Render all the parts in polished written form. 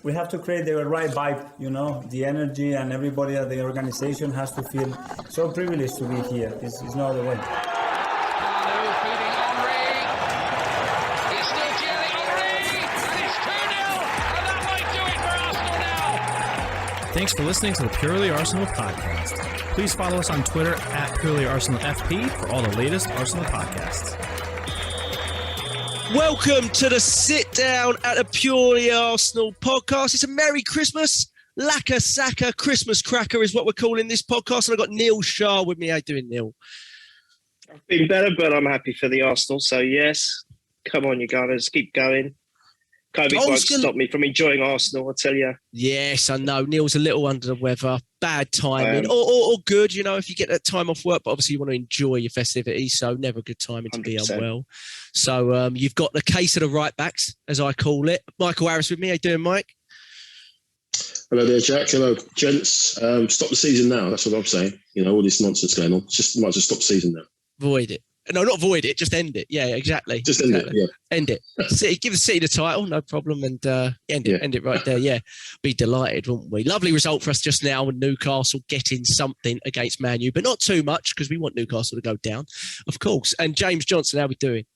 we have to create the right vibe, the energy, and everybody at the organization has to feel so privileged to be here. It's no other way. Thanks for listening to the Purely Arsenal podcast. Please follow us on Twitter at PurelyArsenalFP for all the latest Arsenal podcasts. Welcome to the sit down at the Purely Arsenal podcast. It's a Merry Christmas. Laca, Saka, Christmas cracker is what we're calling this podcast. And I've got Neil Shah with me. How you doing, Neil? I've been better, but I'm happy for the Arsenal. So, yes, come on, you Gunners. Keep going. COVID won't stop me from enjoying Arsenal, I tell you. Yes, I know. Neil's a little under the weather. Bad timing. Or good, if you get that time off work. But obviously you want to enjoy your festivities, so never a good timing to 100%. Be unwell. So you've got the case of the right-backs, as I call it. Michael Harris with me. How you doing, Mike? Hello there, Jack. Hello, gents. Stop the season now. That's what I'm saying. All this nonsense going on. Might just stop the season now. Void it. No, not void it. Just end it. Yeah, exactly. Just end it. Yeah. End it. City, give the City the title, no problem, and end it. End it right there. Yeah, be delighted, wouldn't we? Lovely result for us just now with Newcastle getting something against Man U, but not too much because we want Newcastle to go down, of course. And James Johnstone, how are we doing?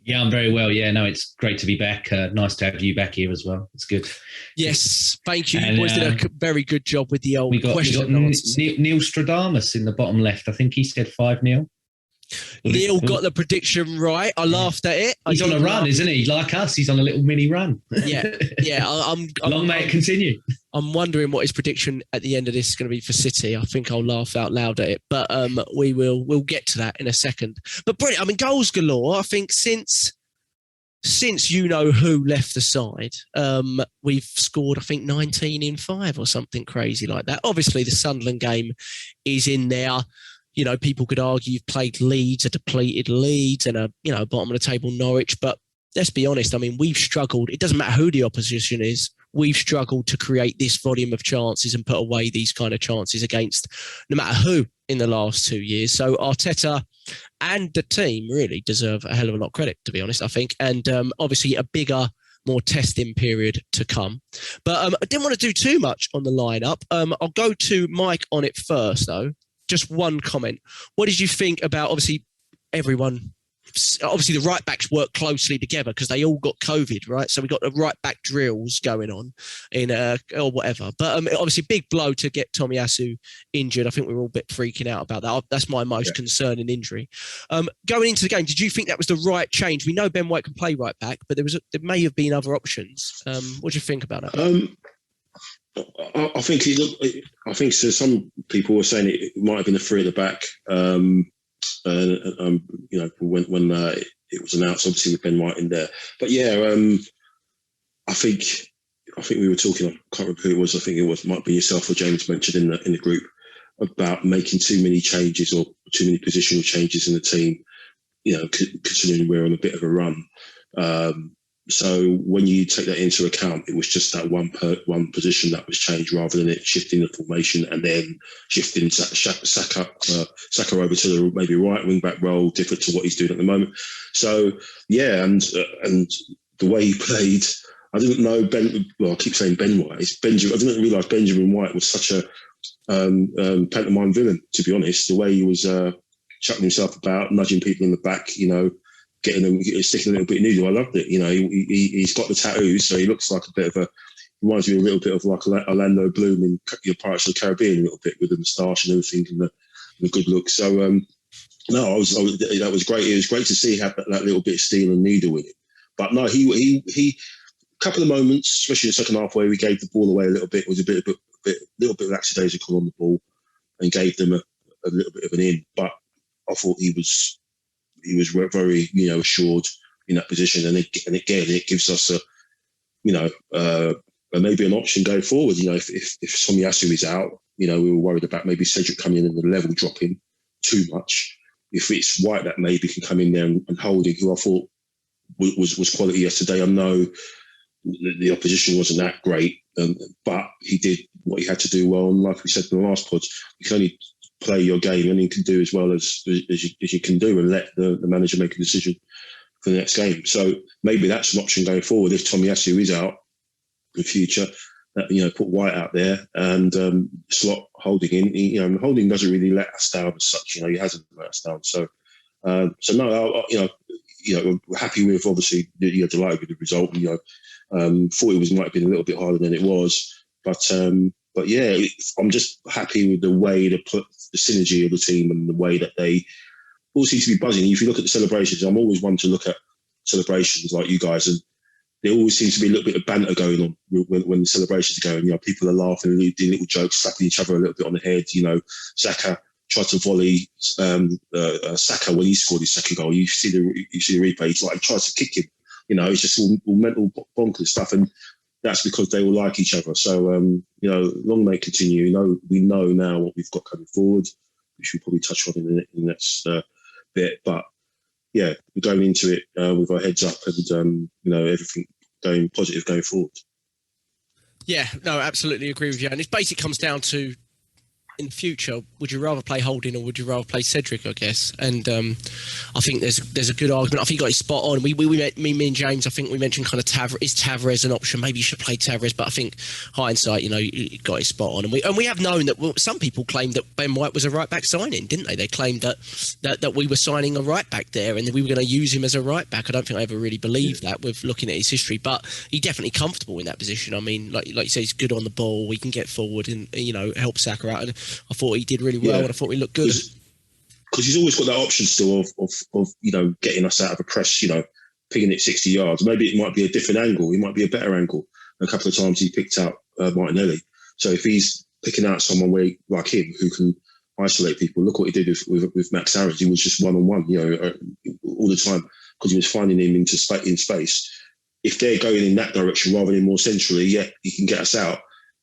Yeah, I'm very well. Yeah, no, it's great to be back. Nice to have you back here as well. It's good. Yes, thank you. You boys did a very good job with the old question. We got Neil Stradamus in the bottom left. I think he said 5-0. Neil got the prediction right. I laughed at it. He's on a run, isn't he? Like us, he's on a little mini run. Yeah. Long may it continue. I'm wondering what his prediction at the end of this is going to be for City. I think I'll laugh out loud at it, but we'll get to that in a second. But brilliant. I mean, goals galore. I think since who left the side, we've scored, I think, 19 in 5 or something crazy like that. Obviously, the Sunderland game is in there. People could argue you've played Leeds, a depleted Leeds, and bottom of the table Norwich. But let's be honest. I mean, we've struggled. It doesn't matter who the opposition is. We've struggled to create this volume of chances and put away these kind of chances against no matter who in the last 2 years. So Arteta and the team really deserve a hell of a lot of credit, to be honest, I think. And obviously a bigger, more testing period to come. But I didn't want to do too much on the lineup. I'll go to Mike on it first, though. Just one comment. What did you think about, obviously the right backs work closely together because they all got COVID, right? So we got the right back drills going on in or whatever. But obviously big blow to get Tomiyasu injured. I think we were all a bit freaking out about that. That's my most concerning injury. Going into the game, did you think that was the right change? We know Ben White can play right back, but there may have been other options. What do you think about that? I think so. Some people were saying it might have been a 3 at the back. When it was announced, obviously with Ben White in there. But yeah, I think we were talking. I can't remember who it was. I think might be yourself or James mentioned in the group about making too many changes or too many positional changes in the team. Considering we're on a bit of a run. So when you take that into account, it was just that one position that was changed rather than it shifting the formation and then shifting Saka over to the maybe right wing back role, different to what he's doing at the moment. So yeah, and the way he played, I didn't know I keep saying Ben White. It's Benjamin. I didn't realise Benjamin White was such a pantomime villain. To be honest, the way he was chucking himself about, nudging people in the back, getting them, sticking a little bit noodle. I loved it. He's got the tattoos, so he looks like reminds me a little bit of like Orlando Bloom in Pirates of the Caribbean, a little bit with the moustache and everything and the good look. So that was great. It was great to see he had that little bit of steel and needle with it. But no, he a couple of moments, especially in the second half, where we gave the ball away a little bit, was a little bit lackadaisical on the ball and gave them a little bit of an in. But I thought he was very, assured in that position, and again, it gives us maybe an option going forward. If Tomiyasu is out, we were worried about maybe Cedric coming in and the level dropping too much. If it's White that maybe can come in there and hold it, who I thought was quality yesterday. I know the opposition wasn't that great, but he did what he had to do well. And like we said in the last pod, you can only play your game and you can do as well as you can do and let the manager make a decision for the next game. So maybe that's an option going forward if Tomiyasu is out, in future. Put White out there and slot Holding in. Holding doesn't really let us down as such. He hasn't let us down. So no, we're happy with, obviously, delighted with the result. Thought it might have been a little bit harder than it was, but yeah, I'm just happy with the way to put the synergy of the team and the way that they all seem to be buzzing. If you look at the celebrations, I'm always one to look at celebrations like you guys, and there always seems to be a little bit of banter going on when the celebrations are going. People are laughing, doing little jokes, slapping each other a little bit on the head. Saka tried to volley Saka when he scored his second goal. You see the replay. He tries to kick him. It's just all mental bonkers stuff, and that's because they all like each other. So long may it continue. We know now what we've got coming forward, which we'll probably touch on in the next bit. But yeah, we're going into it with our heads up and everything going positive going forward. Yeah, no, absolutely agree with you. And it basically comes down to, in the future, would you rather play Holding or would you rather play Cedric, I guess? And I think there's a good argument. I think you got it spot on. Me and James, I think we mentioned kind of Tavares an option? Maybe you should play Tavares, but I think hindsight, you got it spot on. And we have known that some people claimed that Ben White was a right back signing, didn't they? They claimed that we were signing a right back there and that we were going to use him as a right back. I don't think I ever really believed that with looking at his history, but he's definitely comfortable in that position. I mean, like you say, he's good on the ball. We can get forward and help Saka out. And I thought he did really well, and I thought he looked good. Because he's always got that option still of getting us out of a press, picking it 60 yards. Maybe it might be a different angle. It might be a better angle. A couple of times he picked out Martinelli. So if he's picking out someone like him who can isolate people, look what he did with Max Harris. He was just one-on-one, all the time, because he was finding him in space. If they're going in that direction rather than more centrally, he can get us out.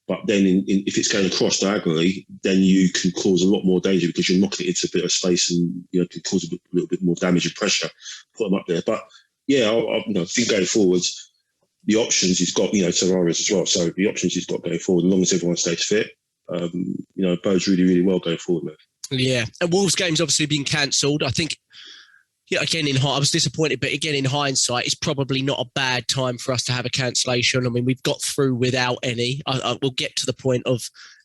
But then if it's going across diagonally, then you can cause a lot more danger because you're knocking it into a bit of space and can cause a little bit more damage and pressure. Put them up there. But yeah, I think going forwards, the options he's got, Tavares as well. So the options he's got going forward, as long as everyone stays fit, bodes really, really well going forward, man. Yeah, and Wolves' game's obviously been cancelled. I think. Yeah, again, I was disappointed, but again, in hindsight, it's probably not a bad time for us to have a cancellation. I mean, we've got through without any. We'll get to the point of,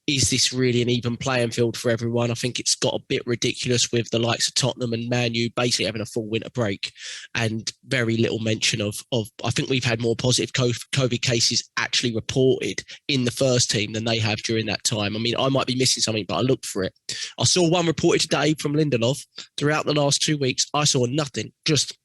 is this really an even playing field for everyone? I think it's got a bit ridiculous with the likes of Tottenham and Man U basically having a full winter break and very little mention of I think we've had more positive COVID cases actually reported in the first team than they have during that time. I mean, I might be missing something, but I looked for it. I saw one reported today from Lindelof. Throughout the last 2 weeks, I saw nothing. Just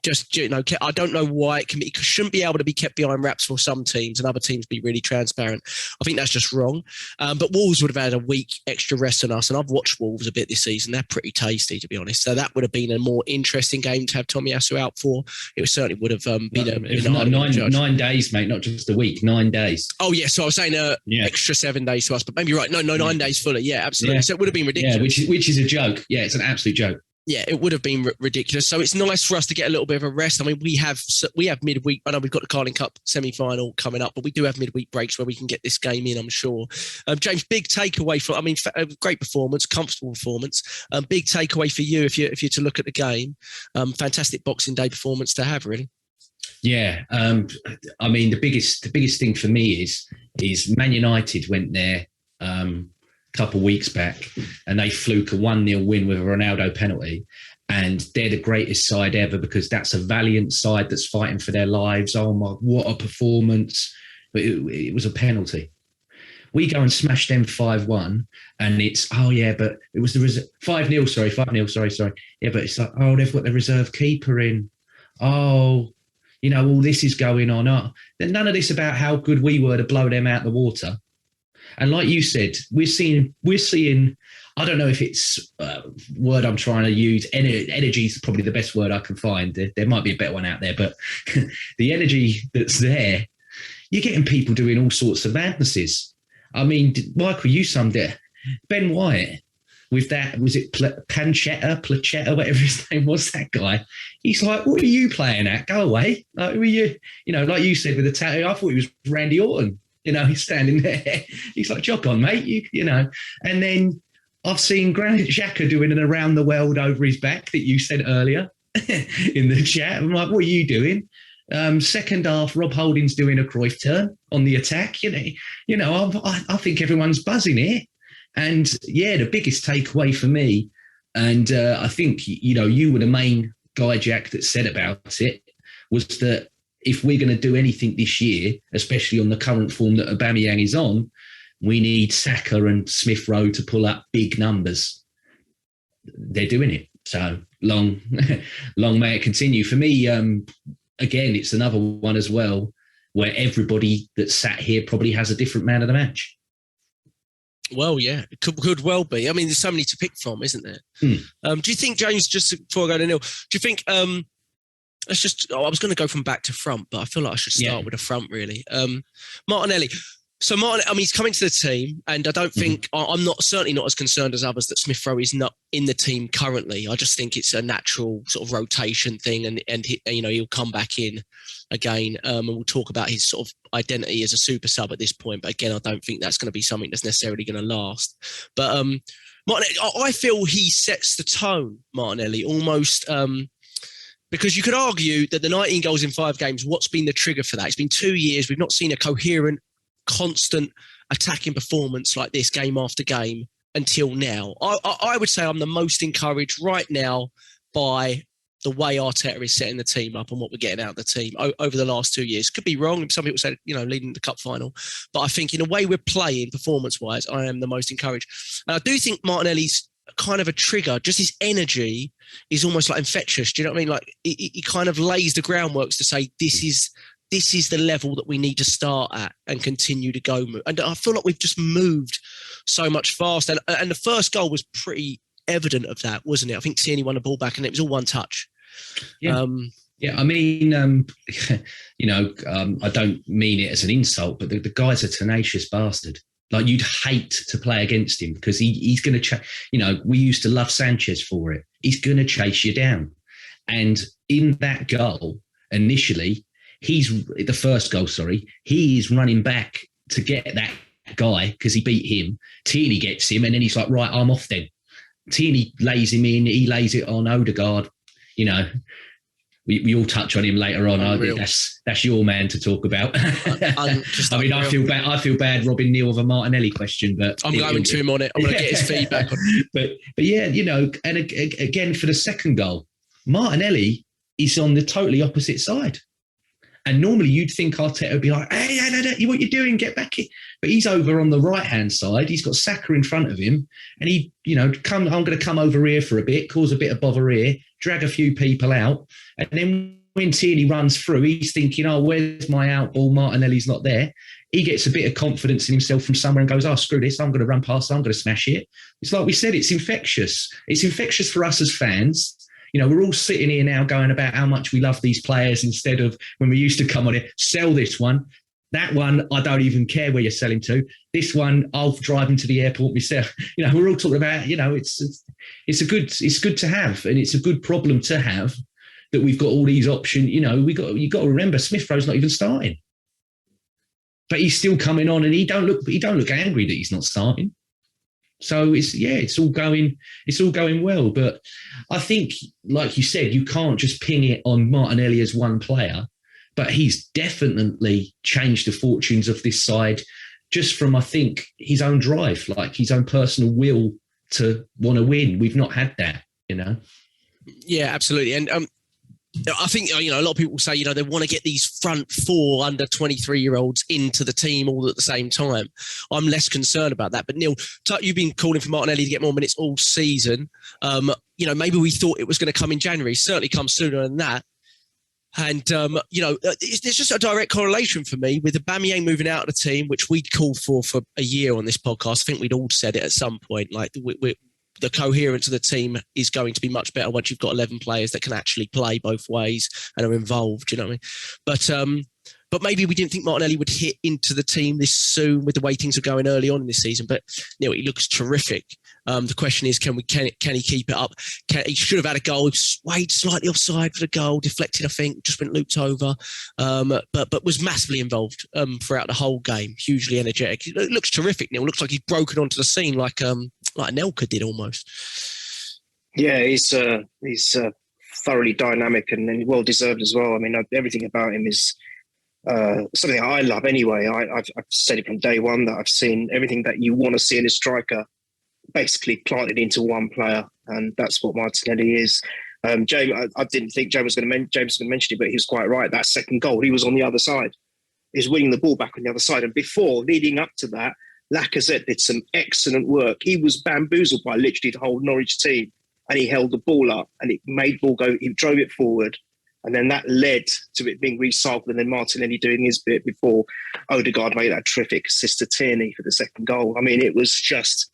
I don't know why it shouldn't be able to be kept behind wraps for some teams and other teams be really transparent. I think that's just wrong. But Wolves would have had a week extra rest on us, and I've watched Wolves a bit this season. They're pretty tasty, to be honest. So that would have been a more interesting game to have Tomiyasu out for. It certainly would have been a 9 days, mate, not just a week. 9 days. Oh yeah, so I was saying extra 7 days to us, but maybe you're right. No, 9 days fully. Yeah, absolutely. Yeah. So it would have been ridiculous. Yeah, which is a joke. Yeah, it's an absolute joke. Yeah, it would have been ridiculous. So it's nice for us to get a little bit of a rest. I mean, we have midweek. I know we've got the Carling Cup semi-final coming up, but we do have midweek breaks where we can get this game in, I'm sure. James, big takeaway great performance, comfortable performance. Big takeaway for you if you're to look at the game. Fantastic Boxing Day performance to have, really. Yeah, I mean, the biggest thing for me is Man United went there. Couple of weeks back and they fluke a 1-0 win with a Ronaldo penalty, and they're the greatest side ever because that's a valiant side that's fighting for their lives. Oh my, what a performance. But it was a penalty. We go and smash them 5-1 and it's, but it was the 5-0, sorry. Yeah, but it's like, they've got the reserve keeper in. All this is going on. None of this about how good we were to blow them out the water. And like you said, we're seeing. I don't know if it's a word I'm trying to use. Energy is probably the best word I can find. There might be a better one out there, but the energy that's there, you're getting people doing all sorts of madnesses. I mean, Michael, you summed it. Ben White with that, was it Plachetta, whatever his name was, that guy. He's like, what are you playing at? Go away. Like, who are you? Like you said with the tattoo, I thought he was Randy Orton. He's standing there. He's like, jog on, mate. And then I've seen Granit Xhaka doing an around the world over his back that you said earlier in the chat. I'm like, what are you doing? Second half, Rob Holding's doing a Cruyff turn on the attack. I think everyone's buzzing here. And yeah, the biggest takeaway for me, and I think, you were the main guy, Jack, that said about it, was that if we're going to do anything this year, especially on the current form that Aubameyang is on, we need Saka and Smith Rowe to pull up big numbers. They're doing it. So long may it continue. For me, again, it's another one as well where everybody that sat here probably has a different man of the match. Well, yeah, it could well be. I mean, there's so many to pick from, isn't there? Do you think, James, just before I go to Neil, do you think, I was going to go from back to front, but I feel like I should start with the front, really. Martinelli. So, he's coming to the team, and I don't think, I'm certainly not as concerned as others that Smith Rowe is not in the team currently. I just think it's a natural sort of rotation thing, and he'll come back in again, and we'll talk about his sort of identity as a super sub at this point. But again, I don't think that's going to be something that's necessarily going to last. But Martinelli, I feel he sets the tone, Martinelli, almost. Because you could argue that the 19 goals in 5 games, what's been the trigger for that? It's been 2 years. We've not seen a coherent, constant attacking performance like this game after game until now. I would say I'm the most encouraged right now by the way Arteta is setting the team up and what we're getting out of the team over the last 2 years. Could be wrong. Some people say, leading the cup final. But I think in the way we're playing performance-wise, I am the most encouraged. And I do think Martinelli's kind of a trigger. Just his energy is almost like infectious. Do you know what I mean? Like he kind of lays the groundworks to say, this is the level that we need to start at and continue to go. And I feel like we've just moved so much faster. And the first goal was pretty evident of that, wasn't it? I think Tierney won the ball back and it was all one touch. Yeah. I mean, I don't mean it as an insult, but the guy's a tenacious bastard. Like, you'd hate to play against him because he's going to, we used to love Sanchez for it. He's going to chase you down. And in that goal, initially, the first goal, he's running back to get that guy because he beat him. Tierney gets him and then he's like, right, I'm off then. Tierney lays him in. He lays it on Odegaard. We all touch on him later on. Unreal. I think that's your man to talk about. I feel bad robbing Neil of a Martinelli question, but I'm going to him on it. I'm going to get his feedback on it. But yeah, and again for the second goal, Martinelli is on the totally opposite side. And normally you'd think Arteta would be like, hey, no, what you doing? Get back here. But he's over on the right-hand side. He's got Saka in front of him. And I'm going to come over here for a bit, cause a bit of bother here, drag a few people out. And then when Tierney runs through, he's thinking, oh, where's my out ball? Martinelli's not there. He gets a bit of confidence in himself from somewhere and goes, oh, screw this. I'm going to run past. I'm going to smash it. It's like we said, it's infectious. It's infectious for us as fans. We're all sitting here now going about how much we love these players instead of when we used to come on it, sell this one. That one, I don't even care where you're selling to. This one, I'll drive him to the airport myself. We're all talking about, it's good to have, and it's a good problem to have that we've got all these options. You've got to remember Smith Rowe's not even starting, but he's still coming on, and he don't look angry that he's not starting. So it's all going well. But I think, like you said, you can't just ping it on Martinelli as one player, but he's definitely changed the fortunes of this side just from, I think, his own drive, like his own personal will to want to win. We've not had that, Yeah, absolutely. And I think, a lot of people say, they want to get these front 4 under 23-year-olds into the team all at the same time. I'm less concerned about that. But Neil, you've been calling for Martinelli to get more minutes all season. Maybe we thought it was going to come in January. It certainly comes sooner than that. And, there's just a direct correlation for me with Aubameyang moving out of the team, which we'd called for a year on this podcast. I think we'd all said it at some point, like the coherence of the team is going to be much better once you've got 11 players that can actually play both ways and are involved, you know what I mean? But maybe we didn't think Martinelli would hit into the team this soon with the way things are going early on in this season. But he looks terrific. The question is, can he keep it up? He should have had a goal. He swayed slightly offside for the goal, deflected, I think, just went looped over, but was massively involved throughout the whole game. Hugely energetic. It looks terrific, Neil. Looks like he's broken onto the scene like Nelka did almost. Yeah, he's thoroughly dynamic and well deserved as well. I mean, everything about him is something I love anyway. I've said it from day one that I've seen everything that you want to see in a striker basically planted into one player, and that's what Martinelli is. James, I didn't think James was going to mention it, but he was quite right. That second goal, he was on the other side. He was winning the ball back on the other side. And before, leading up to that, Lacazette did some excellent work. He was bamboozled by literally the whole Norwich team, and he held the ball up and it made ball go. He drove it forward, and then that led to it being recycled, and then Martinelli doing his bit before Odegaard made that terrific assist to Tierney for the second goal. I mean, it was just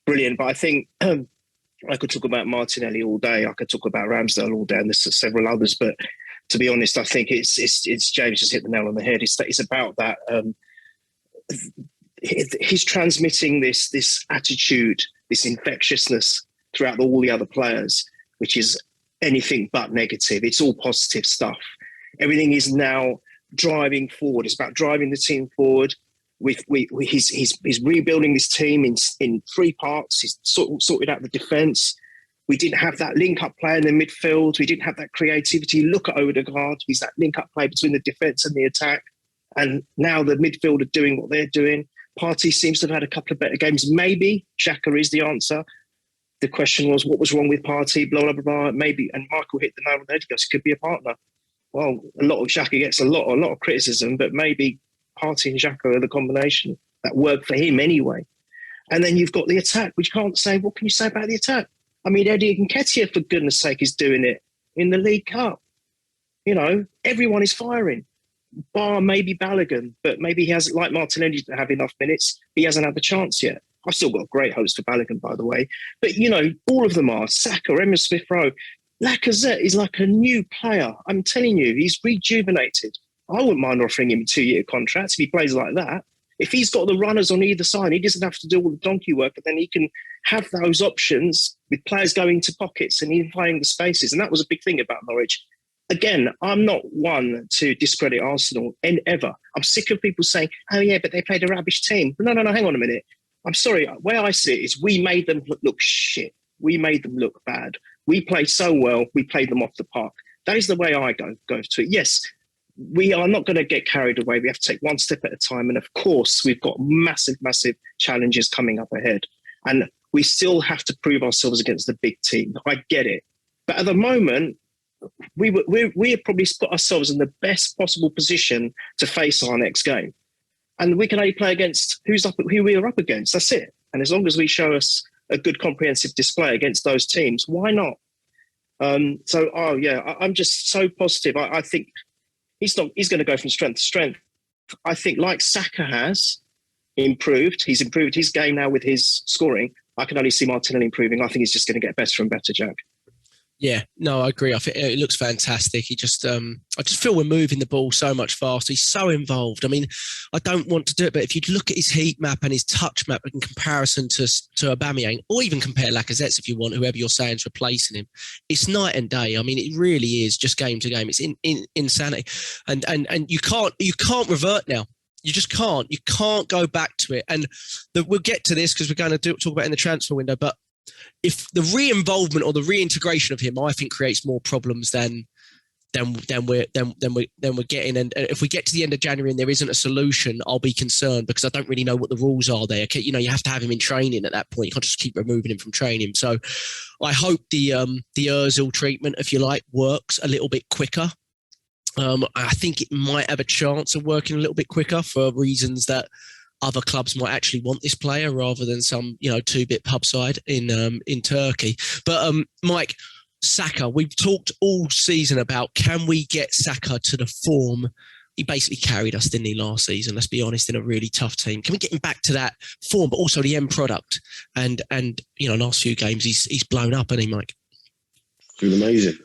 brilliant. But I think I could talk about Martinelli all day. I could talk about Ramsdale all day, and there's several others. But to be honest, I think it's James just hit the nail on the head. It's about that. He's transmitting this attitude, this infectiousness throughout all the other players, which is anything but negative. It's all positive stuff. Everything is now driving forward. It's about driving the team forward. He's rebuilding this team in three parts. He's sorted out the defence. We didn't have that link-up play in the midfield. We didn't have that creativity. Look at Odegaard. He's that link-up play between the defence and the attack. And now the midfield are doing what they're doing. Partey seems to have had a couple of better games. Maybe Saka is the answer. The question was, what was wrong with Partey? Blah, blah, blah, blah. Maybe. And Michael hit the nail on the head. He goes, it could be a partner. Well, Saka gets a lot of criticism, but maybe Partey and Saka are the combination that worked for him anyway. And then you've got the attack, which you can't say, what can you say about the attack? I mean, Eddie Nketiah, for goodness sake, is doing it in the League Cup. You know, everyone is firing, bar maybe Balogun, but maybe he hasn't, like Martinelli, to have enough minutes. He hasn't had the chance yet. I've still got great hopes for Balogun, by the way. But, you know, all of them are. Saka, Emma Smith-Rowe. Lacazette is like a new player. I'm telling you, he's rejuvenated. I wouldn't mind offering him a 2-year contract if he plays like that. If he's got the runners on either side, he doesn't have to do all the donkey work, but then he can have those options with players going to pockets and he's playing the spaces. And that was a big thing about Norwich. Again, I'm not one to discredit Arsenal ever. I'm sick of people saying, oh yeah, but they played a rubbish team. No, hang on a minute. I'm sorry. Where I see it is we made them look shit. We made them look bad. We played so well, we played them off the park. That is the way I go to it. Yes, we are not going to get carried away. We have to take one step at a time. And of course, we've got massive, massive challenges coming up ahead. And we still have to prove ourselves against the big team. I get it. But at the moment, we have probably put ourselves in the best possible position to face our next game. And we can only play against who we are up against. That's it. And as long as we show us a good comprehensive display against those teams, why not? I'm just so positive. I think he's going to go from strength to strength. I think like Saka has improved, he's improved his game now with his scoring. I can only see Martinelli improving. I think he's just going to get better and better, Jack. Yeah, no, I agree. I think it looks fantastic. He just, I just feel we're moving the ball so much faster. He's so involved. I mean, I don't want to do it, but if you look at his heat map and his touch map in comparison to Aubameyang, or even compare Lacazette's if you want, whoever you're saying is replacing him, it's night and day. I mean, it really is just game to game. It's insanity, and you can't revert now. You just can't. You can't go back to it. And we'll get to this because we're going to talk about it in the transfer window, but if the re-involvement or the reintegration of him, I think, creates more problems than we're getting. And if we get to the end of January and there isn't a solution, I'll be concerned because I don't really know what the rules are there. You know, you have to have him in training at that point. You can't just keep removing him from training. So I hope the Ozil treatment, if you like, works a little bit quicker. I think it might have a chance of working a little bit quicker for reasons that other clubs might actually want this player rather than some, two-bit pub side in Turkey. But Mike, Saka, we've talked all season about, can we get Saka to the form? He basically carried us, didn't he, last season? Let's be honest, in a really tough team. Can we get him back to that form, but also the end product? And last few games he's blown up, hasn't he, Mike? Doing amazing.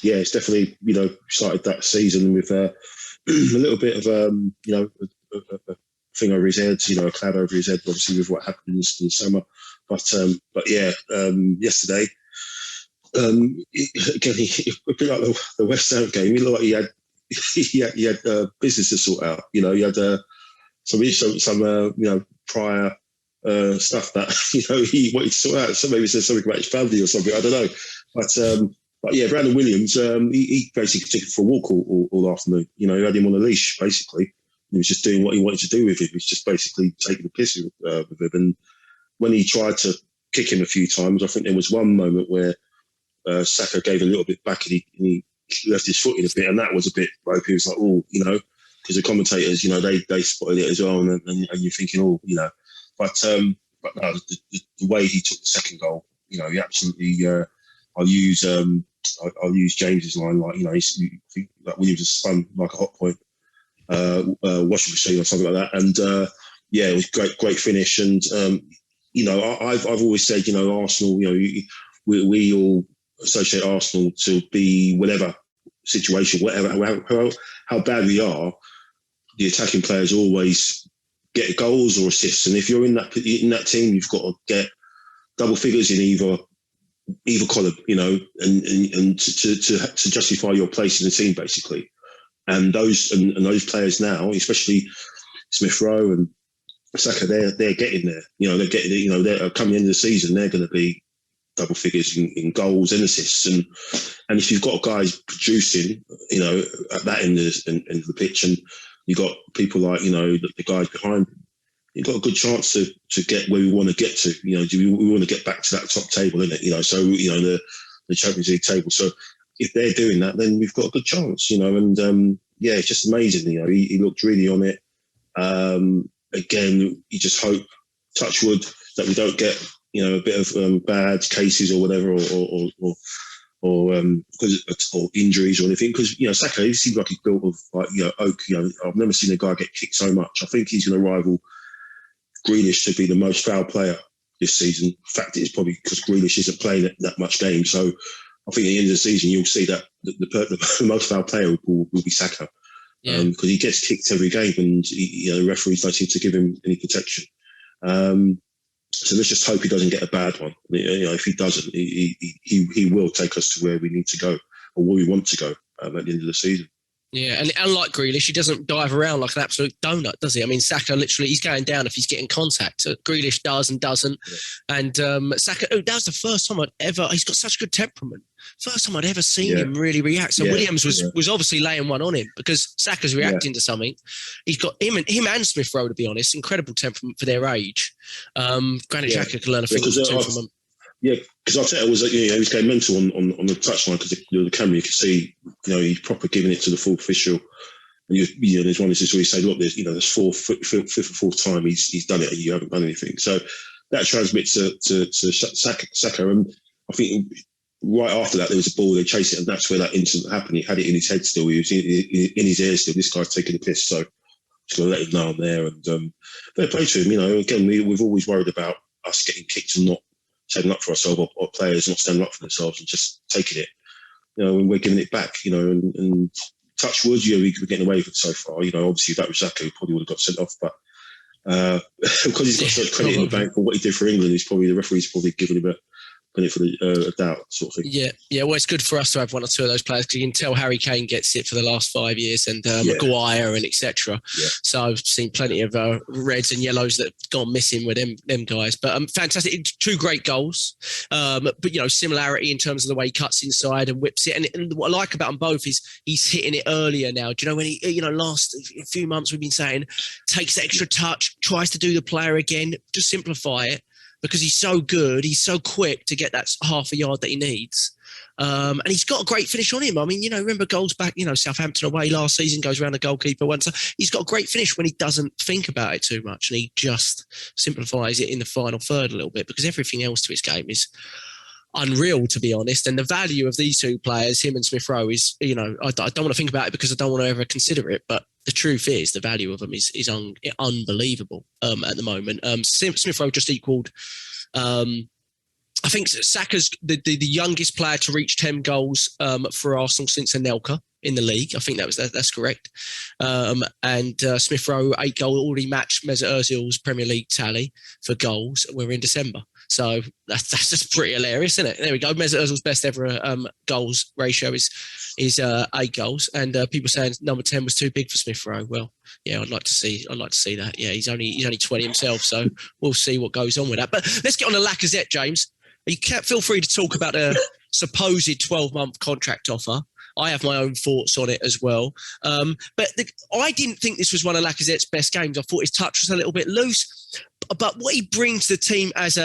It's definitely, started that season with a little bit of, a thing over his head, a cloud over his head, obviously with what happened in the summer. But yesterday, again, he a bit like the West Ham game. He looked like he had business to sort out. He had some prior stuff that he wanted to sort out. So maybe he said something about his family or something. I don't know. But But yeah, Brandon Williams, he basically took it for a walk all afternoon. You know, he had him on a leash, basically. He was just doing what he wanted to do with him. He was just basically taking the piss with him. And when he tried to kick him a few times, I think there was one moment where Saka gave a little bit back and he left his foot in a bit, and that was a bit ropey. He was like, oh, you know, because the commentators, you know, they spotted it as well, and you're thinking, oh, you know. But no, the way he took the second goal, you know, he absolutely. I'll use James's line, like, you know, you think that Williams is spun like a hot point, washing machine or something like that. And yeah, it was great finish. And you know, I've always said, you know, Arsenal, you know, we all associate Arsenal to be whatever situation, whatever how bad we are, the attacking players always get goals or assists. And if you're in that team, you've got to get double figures in either column, you know, and to justify your place in the team, basically. And those players now, especially Smith Rowe and Saka, they're getting there. You know, they're getting, you know, they're coming into the season, they're going to be double figures in goals and assists. And if you've got guys producing, you know, at that end of the pitch, and you've got people like, you know, the guys behind them, you've got a good chance to get where we want to get to. You know, we want to get back to that top table, isn't it? You know, so, you know, the Champions League table. So if they're doing that, then we've got a good chance, you know. And yeah, it's just amazing. You know, he looked really on it. Again, you just hope, touch wood, that we don't get, you know, a bit of bad cases or whatever, or injuries or anything. Because, you know, Saka, he seems like he's built of, like, you know, oak. You know, I've never seen a guy get kicked so much. I think he's going to rival Grealish to be the most foul player this season. In fact, it's probably because Grealish isn't playing that much game. So I think at the end of the season, you'll see that the most foul player will be Saka. Yeah. Because he gets kicked every game, and you know, the referees don't seem to give him any protection. So let's just hope he doesn't get a bad one. You know, if he doesn't, he will take us to where we need to go, or where we want to go at the end of the season. Yeah, and unlike Grealish, he doesn't dive around like an absolute donut, does he? I mean, Saka literally, he's going down if he's getting contact. Grealish does and doesn't. Yeah. And Saka, that was the first time he's got such good temperament. First time I'd ever seen him really react. So Williams was obviously laying one on him because Saka's reacting to something. He's got him and Smith Rowe, to be honest, incredible temperament for their age. Granit Xhaka can learn a thing or two from them. Yeah, because Arteta was, you know, he was going mental on the touchline because the camera, you could see, you know, he's proper giving it to the full official. And you know, there's one instance where he said, look, there's fifth or fourth time he's done it, and you haven't done anything. So that transmits to Saka. And I think right after that, there was a ball, they chased it, and that's where that incident happened. He had it in his head still, he was in his ear still. This guy's taking the piss, so just going to let him know I'm there. And fair play to him. You know, again, we've always worried about us getting kicked and not standing up for ourselves, or players not standing up for themselves and just taking it. You know, and we're giving it back, you know, and touch wood, you know, we're getting away with it so far. You know, obviously if that was Xhaka, he probably would have got sent off, but because he's got such credit in the bank for what he did for England, the referee's probably given him a benefit of doubt, sort of thing. Yeah. Well, it's good for us to have one or two of those players, because you can tell Harry Kane gets it for the last 5 years, and Maguire and etc. Yeah. So I've seen plenty of reds and yellows that have gone missing with them guys. But fantastic, two great goals. But you know, similarity in terms of the way he cuts inside and whips it. And what I like about them both is he's hitting it earlier now. Do you know, when he, you know, last few months we've been saying takes the extra touch, tries to do the player again, just simplify it. Because he's so good, he's so quick to get that half a yard that he needs. And he's got a great finish on him. I mean, you know, remember goals back, you know, Southampton away last season, goes around the goalkeeper once. He's got a great finish when he doesn't think about it too much, and he just simplifies it in the final third a little bit, because everything else to his game is unreal, to be honest. And the value of these two players, him and Smith Rowe, is, you know, I don't want to think about it because I don't want to ever consider it, but the truth is the value of them is unbelievable at the moment. Smith Rowe just equalled, I think Saka's the youngest player to reach 10 goals for Arsenal since Anelka in the league. I think that's correct. And Smith Rowe, 8 goals, already matched Mesut Ozil's Premier League tally for goals. We're in December. So that's just pretty hilarious, isn't it? There we go. Mesut Ozil's best ever goals ratio is 8 goals, and people saying number 10 was too big for Smith Rowe. Well, yeah, I'd like to see that. Yeah, he's only 20 himself, so we'll see what goes on with that. But let's get on to Lacazette, James. You can't feel free to talk about a supposed 12-month contract offer. I have my own thoughts on it as well. I didn't think this was one of Lacazette's best games. I thought his touch was a little bit loose. But what he brings to the team as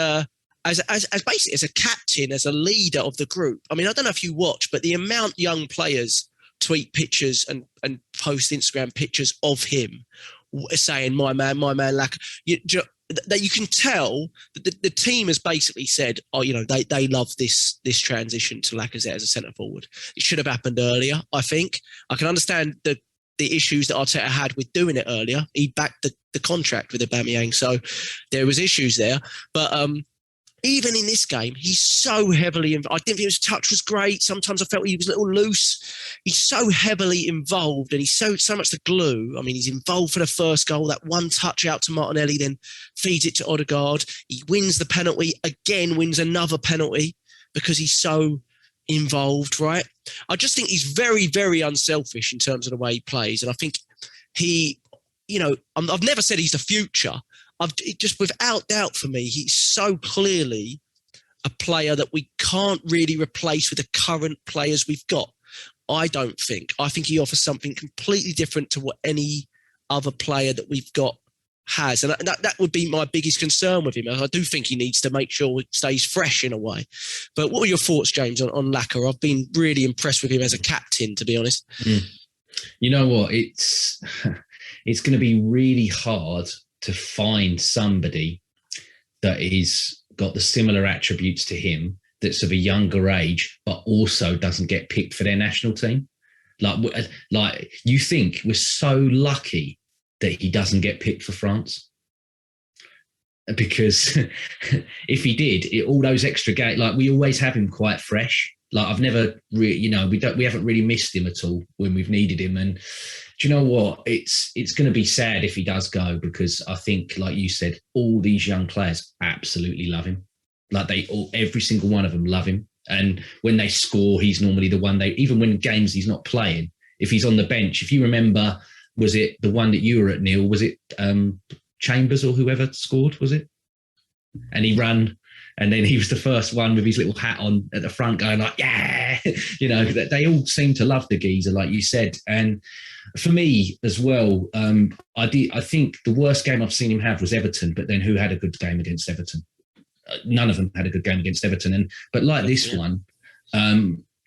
basically as a captain, as a leader of the group. I mean, I don't know if you watch, but the amount young players tweet pictures and post Instagram pictures of him saying, my man, Laca. That you can tell that the team has basically said, they love this transition to Lacazette as a centre forward. It should have happened earlier, I think. I can understand the issues that Arteta had with doing it earlier. He backed the contract with Aubameyang, so there was issues there. But even in this game, he's so heavily involved. I didn't think his touch was great. Sometimes I felt he was a little loose. He's so heavily involved, and he's so much the glue. I mean, he's involved for the first goal, that one touch out to Martinelli, then feeds it to Odegaard. He wins the penalty, again wins another penalty because he's so involved, right? I just think he's very, very unselfish in terms of the way he plays. And I think I've never said he's the future. Just without doubt for me, he's so clearly a player that we can't really replace with the current players we've got. I don't think. I think he offers something completely different to what any other player that we've got has. And that would be my biggest concern with him. I do think he needs to make sure he stays fresh in a way. But what are your thoughts, James, on Laca? I've been really impressed with him as a captain, to be honest. You know what? It's going to be really hard to find somebody that is got the similar attributes to him, that's of a younger age, but also doesn't get picked for their national team. Like you think we're so lucky that he doesn't get picked for France, because if he did, all those extra games, like we always have him quite fresh. Like I've never really, we haven't really missed him at all when we've needed him. And do you know what? It's going to be sad if he does go, because I think, like you said, all these young players absolutely love him. Like every single one of them love him. And when they score, he's normally the one even when games he's not playing, if he's on the bench, if you remember, was it the one that you were at, Neil? Was it Chambers or whoever scored, was it? And he ran, and then he was the first one with his little hat on at the front going like, yeah, they all seem to love the geezer, like you said. And for me as well, I think the worst game I've seen him have was Everton, but then who had a good game against Everton? None of them had a good game against Everton. But like this one,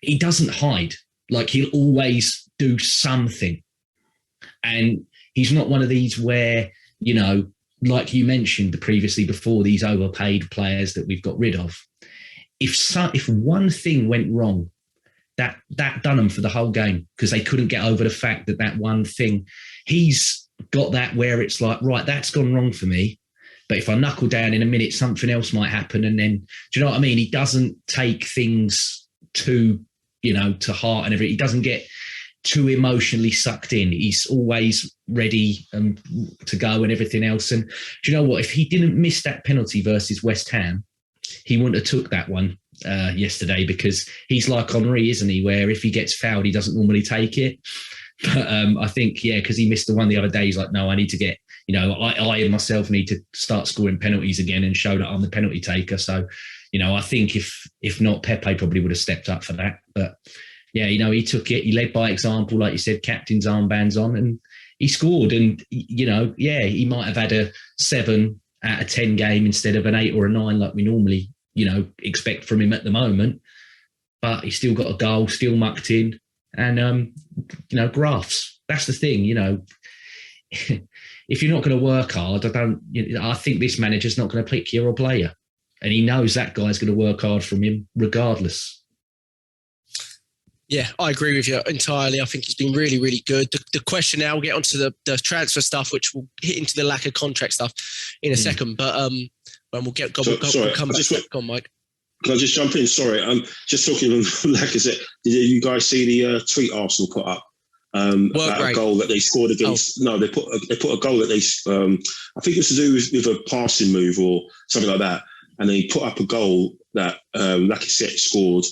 he doesn't hide. Like he'll always do something. And he's not one of these where, like you mentioned previously before, these overpaid players that we've got rid of. If one thing went wrong, that done them for the whole game, because they couldn't get over the fact that one thing, he's got that where it's like, right, that's gone wrong for me. But if I knuckle down in a minute, something else might happen. And then, do you know what I mean? He doesn't take things to heart and everything. He doesn't get too emotionally sucked in. He's always ready to go and everything else. And do you know what? If he didn't miss that penalty versus West Ham, he wouldn't have took that one yesterday, because he's like Henry, isn't he? Where if he gets fouled, he doesn't normally take it. But I think, because he missed the one the other day, he's like, no, I need to get, I myself need to start scoring penalties again and show that I'm the penalty taker. So, I think if not, Pepe probably would have stepped up for that. But yeah, he took it. He led by example, like you said, captain's armbands on, and he scored. And, he might have had a 7 out of 10 game instead of an 8 or a 9 like we normally, expect from him at the moment. But he still got a goal, still mucked in, and, graphs. That's the thing, If you're not going to work hard, I think this manager's not going to pick your player. And he knows that guy's going to work hard from him regardless. Yeah, I agree with you entirely. I think he's been really, really good. The question now, we'll get onto the transfer stuff, which we'll hit into the lack of contract stuff in a second. But when we'll come back. Go on, Mike. Can I just jump in? Sorry, just talking on Lacazette. Did you guys see the tweet Arsenal put up about a goal that they scored against? Oh. No, they put a goal that they. I think it's to do with a passing move or something like that, and they put up a goal that Lacazette scored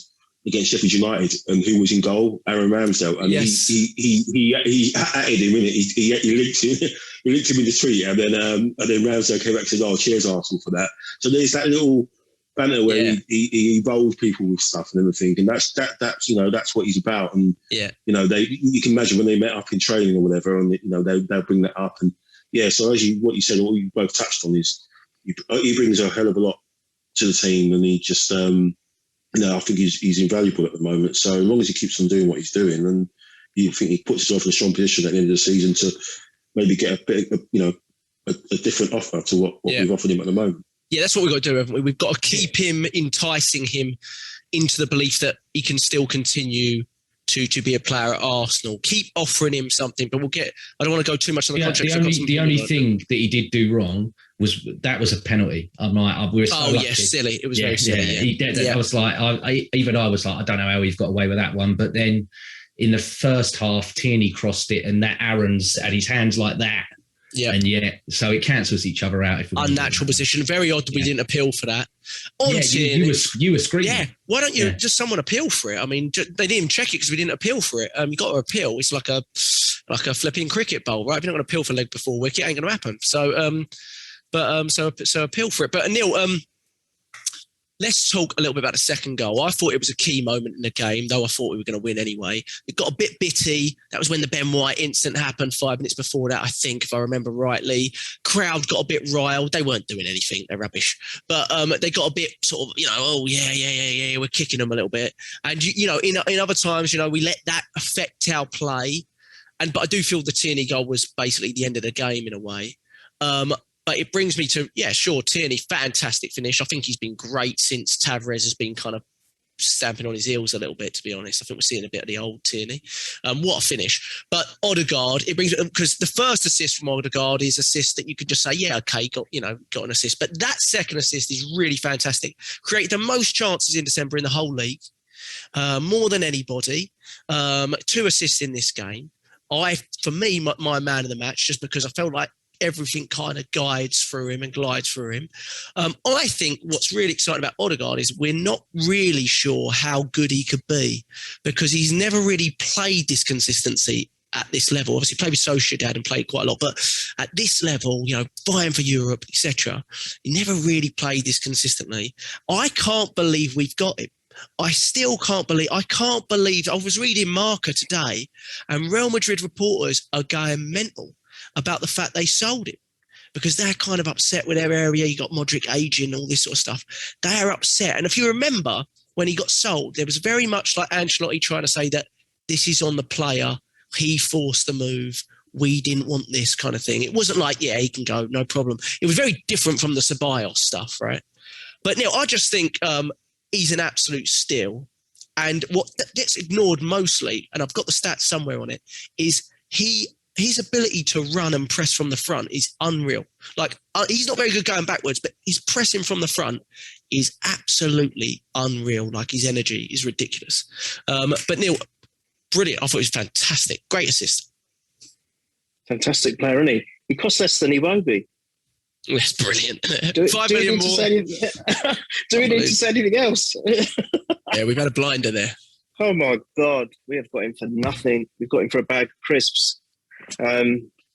against Sheffield United, and who was in goal? Aaron Ramsdale. And yes. he added him in it. He linked him in the tweet, and then Ramsdale came back and said, "Oh, cheers Arsenal for that." So there's that little banter where he evolved people with stuff and everything, and that's that's what he's about. And you can imagine when they met up in training or whatever, and they'll bring that up. And so as what you said, what you both touched on is he brings a hell of a lot to the team, and he just I think he's invaluable at the moment. So as long as he keeps on doing what he's doing, and you think he puts himself in a strong position at the end of the season to maybe get a bit, a different offer to what we've offered him at the moment. Yeah, that's what we've got to do, haven't we? We've got to keep him, enticing him into the belief that he can still continue to be a player at Arsenal. Keep offering him something, but I don't want to go too much on the contract. The only thing that he did do wrong was a penalty. I'm like, we were so lucky. Silly. It was very silly. I was like, I was like, I don't know how he's got away with that one. But then in the first half, Tierney crossed it, and that Aaron's had his hands like that. Yeah, and so it cancels each other out. If unnatural position, very odd that we didn't appeal for that. You were screaming. Yeah, why don't you just someone appeal for it? I mean, they didn't even check it because we didn't appeal for it. You got to appeal. It's like a flipping cricket bowl, right? If you're not going to appeal for leg before wicket, it ain't going to happen. So, so appeal for it. But Neil, let's talk a little bit about the second goal. I thought it was a key moment in the game, though I thought we were going to win anyway. It got a bit bitty. That was when the Ben White incident happened 5 minutes before that, I think, if I remember rightly. Crowd got a bit riled. They weren't doing anything. They're rubbish. But they got a bit sort of, we're kicking them a little bit. And, in other times, we let that affect our play. But I do feel the Tierney goal was basically the end of the game in a way. But it brings me to, Tierney, fantastic finish. I think he's been great since Tavares has been kind of stamping on his heels a little bit, to be honest. I think we're seeing a bit of the old Tierney. What a finish. But Odegaard, it brings, because the first assist from Odegaard is assist that you could just say, got an assist. But that second assist is really fantastic. Created the most chances in December in the whole league, more than anybody. 2 assists in this game. For me, my man of the match, just because I felt like everything kind of guides through him and glides through him. I think what's really exciting about Odegaard is we're not really sure how good he could be because he's never really played this consistency at this level. Obviously played with Sociedad and played quite a lot, but at this level, vying for Europe, etc., he never really played this consistently. I can't believe we've got him. I can't believe, I was reading Marca today and Real Madrid reporters are going mental about the fact they sold him because they're kind of upset with their area. You got Modric aging, all this sort of stuff. They are upset. And if you remember when he got sold, there was very much like Ancelotti trying to say that this is on the player. He forced the move. We didn't want this kind of thing. It wasn't like, he can go, no problem. It was very different from the Ceballos stuff, right? But Neil, I just think he's an absolute steal. And what gets ignored mostly, and I've got the stats somewhere on it, is his ability to run and press from the front is unreal. Like, he's not very good going backwards, but his pressing from the front is absolutely unreal. Like, his energy is ridiculous. But Neil, brilliant. I thought it was fantastic. Great assist. Fantastic player, isn't he? He costs less than Iwobi. That's brilliant. 5 million more. Do we need to say anything else? Yeah, we've had a blinder there. Oh, my God. We have got him for nothing. We've got him for a bag of crisps.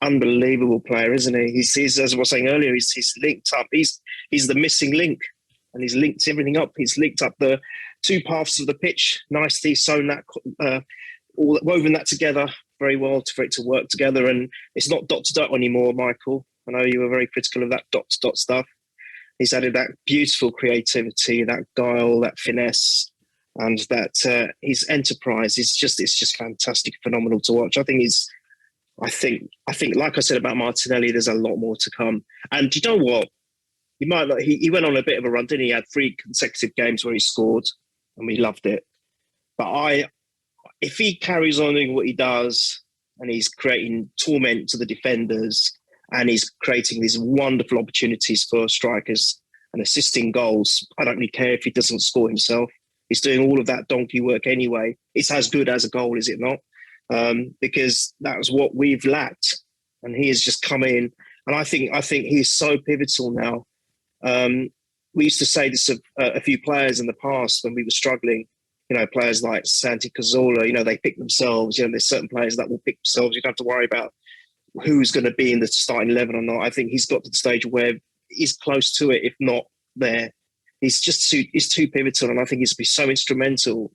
Unbelievable player, isn't he? He's as I was saying earlier, he's linked up. He's the missing link, and he's linked everything up. He's linked up the 2 paths of the pitch nicely, sewn that, woven that together very well for it to work together. And it's not dot to dot anymore, Michael. I know you were very critical of that dot to dot stuff. He's added that beautiful creativity, that guile, that finesse, and that his enterprise. It's just fantastic, phenomenal to watch. I think, like I said about Martinelli, there's a lot more to come. And you know what? He went on a bit of a run, didn't he? He had 3 consecutive games where he scored, and we loved it. But if he carries on doing what he does, and he's creating torment to the defenders, and he's creating these wonderful opportunities for strikers and assisting goals, I don't really care if he doesn't score himself. He's doing all of that donkey work anyway. It's as good as a goal, is it not? Because that was what we've lacked, and he has just come in, and I think he's so pivotal now. We used to say this of a few players in the past when we were struggling. Players like Santi Cazorla, they pick themselves. There's certain players that will pick themselves. You don't have to worry about who's going to be in the starting 11 or not. I think he's got to the stage where he's close to it, if not there. he's too pivotal, and I think he's be so instrumental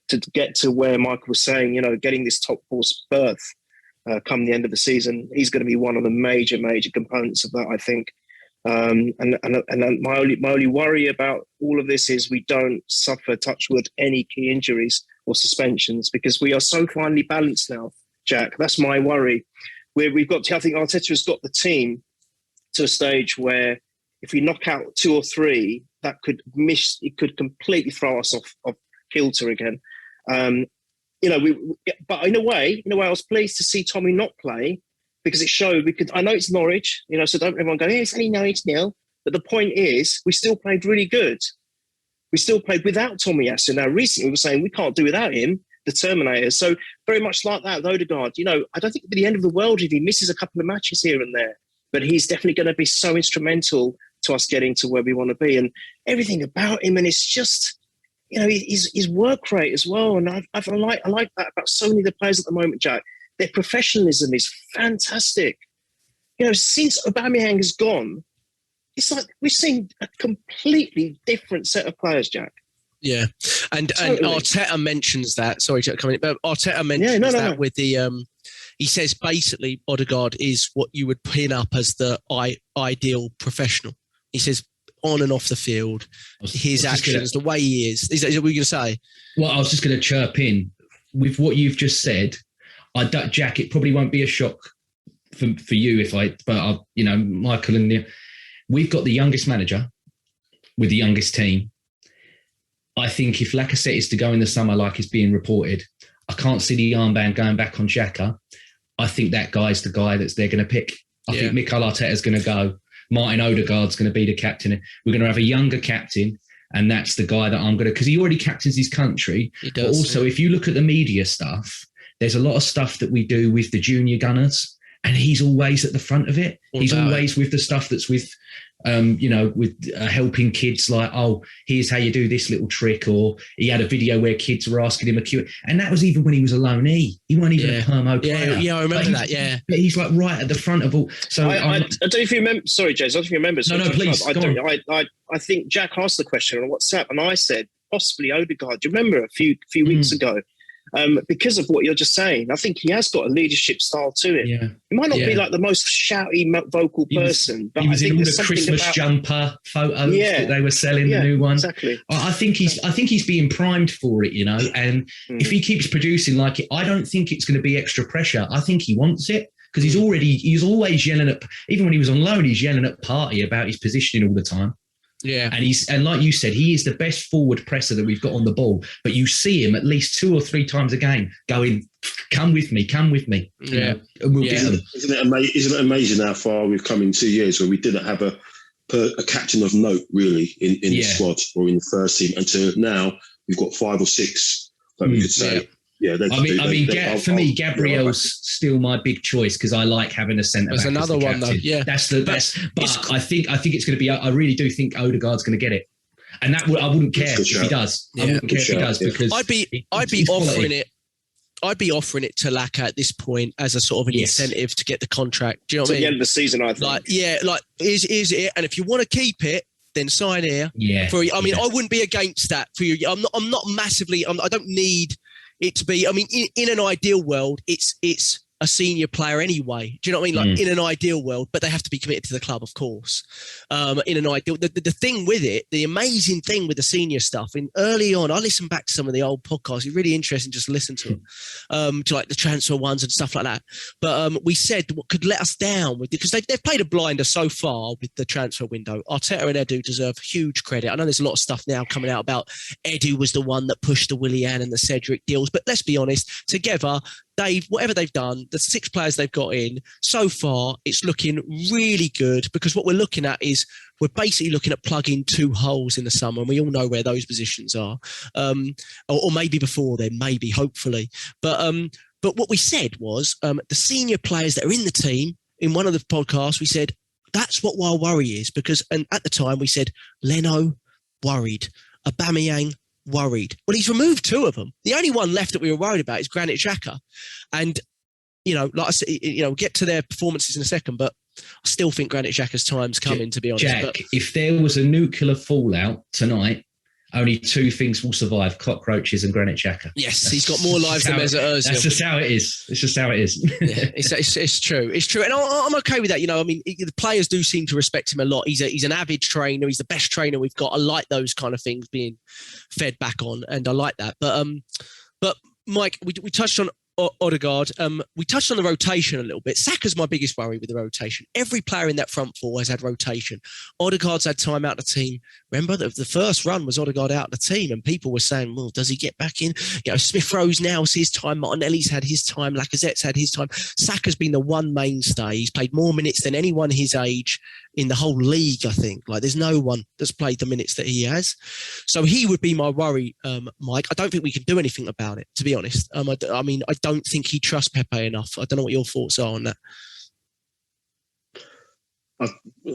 to get to where Michael was saying, you know, getting this top four berth come the end of the season. He's going to be one of the major components of that, I think. And my only worry about all of this is we don't suffer, touch wood, any key injuries or suspensions, because we are so finely balanced now, Jack. That's my worry. I think Arteta has got the team to a stage where if we knock out 2 or 3, it could completely throw us off kilter again. But in a way, I was pleased to see Tommy not play, because it showed I know it's Norwich, you know, so don't everyone go, it's only Norwich nil. But the point is, we still played really good. We still played without Tomiyasu. Now, recently we were saying we can't do without him, the Terminator. So very much like that with Odegaard, you know, I don't think it'll be the end of the world if he misses a couple of matches here and there. But he's definitely going to be so instrumental to us getting to where we want to be. And everything about him, and it's just, you know, his work rate as well. And I like that about so many of the players at the moment, Jack. Their professionalism is fantastic. You know, since Aubameyang has gone, it's like we've seen a completely different set of players, Jack. Yeah, and Arteta mentions that. Sorry, Jack, coming in, but Arteta mentions with the. He says basically Odegaard is what you would pin up as the ideal professional. He says on and off the field, his actions, the way he is. Is that what you're going to say? Well, I was just going to chirp in with what you've just said. Jack, it probably won't be a shock for you Michael and we've got the youngest manager with the youngest team. I think if Lacazette is to go in the summer like it's being reported, I can't see the armband going back on Xhaka. I think that guy's the guy they're going to pick. I think Mikel Arteta's going to go. Martin Odegaard's going to be the captain. We're going to have a younger captain, and that's the guy that I'm going to, because he already captains his country. He does. But also, if you look at the media stuff, there's a lot of stuff that we do with the junior gunners, and he's always at the front of it. He's always with the stuff that's with, helping kids like, oh, here's how you do this little trick. Or he had a video where kids were asking him a Q. And that was even when he was a loanee. He wasn't even a Permo player. Yeah, I remember that, yeah. But he's like right at the front of all. So I don't know if you remember. Sorry, James, I don't know if you remember. No, please. I think Jack asked the question on WhatsApp, and I said, possibly Odegaard. Do you remember a few weeks ago? Because of what you're just saying, I think he has got a leadership style to him. Yeah. He might not be like the most shouty vocal person, but he was I think in all there's the Christmas jumper photos that they were selling, the new one. Exactly. I think he's being primed for it, you know. And if he keeps producing like it, I don't think it's going to be extra pressure. I think he wants it, because he's always yelling at, even when he was on loan, he's yelling at Partey about his positioning all the time. Yeah, and like you said, he is the best forward presser that we've got on the ball. But you see him at least 2 or 3 times a game going, "Come with me." Yeah, and we'll get them. Isn't it amazing how far we've come in 2 years where we didn't have a captain of note really in the squad or in the first team, until now we've got 5 or 6 that we could say. Yeah, for me, Gabriel's still my big choice, because I like having a centre back. There's another one though. Yeah, that's the best. But I think it's going to be. I really do think Odegaard's going to get it, and I wouldn't care if he does. I wouldn't care if he does, because I'd be offering it. I'd be offering it to Laca at this point as a sort of an incentive to get the contract. Do you know what I mean? At the end of the season, I think. Is it? And if you want to keep it, then sign here. Yeah. I wouldn't be against that for you. I'm not massively. I don't need it to be, I mean, in an ideal world, it's a senior player anyway. Do you know what I mean? Like in an ideal world, but they have to be committed to the club, of course. In an ideal, the thing with it, the amazing thing with the senior stuff, in early on, I listened back to some of the old podcasts. It's really interesting just to listen to them, to like the transfer ones and stuff like that. But we said what could let us down with, because they've played a blinder so far with the transfer window. Arteta and Edu deserve huge credit. I know there's a lot of stuff now coming out about Edu was the one that pushed the Willian and the Cedric deals, but let's be honest, together, whatever they've done, the 6 players they've got in, so far, it's looking really good, because what we're looking at is we're basically looking at plugging 2 holes in the summer, and we all know where those positions are. Or maybe before then, maybe, hopefully. But what we said was the senior players that are in the team, in one of the podcasts, we said, that's what our worry is, because, and at the time we said, Leno, worried. Aubameyang, worried. Well, he's removed 2 of them. The only one left that we were worried about is Granit Xhaka. And, like I said, we'll get to their performances in a second, but I still think Granit Xhaka's time's coming, to be honest. Jack, but if there was a nuclear fallout tonight, only two things will survive: cockroaches and Granit Xhaka. yes, he's got more lives than Mesut Ozil. That's just how it is. It's just how it is. Yeah, it's true. It's true. And I'm okay with that. I mean, the players do seem to respect him a lot. He's an avid trainer. He's the best trainer we've got. I like those kind of things being fed back on, and I like that. But Mike, we touched on Odegaard. We touched on the rotation a little bit. Saka's my biggest worry with the rotation. Every player in that front four has had rotation. Odegaard's had time out of the team. Remember, the first run was Odegaard out of the team, and people were saying, well, does he get back in? Smith Rowe's now his time. Martinelli's had his time. Lacazette's had his time. Saka's been the one mainstay. He's played more minutes than anyone his age in the whole league, I think. Like, there's no one that's played the minutes that he has. So he would be my worry, Mike. I don't think we can do anything about it, to be honest. I don't think he trusts Pepe enough. I don't know what your thoughts are on that.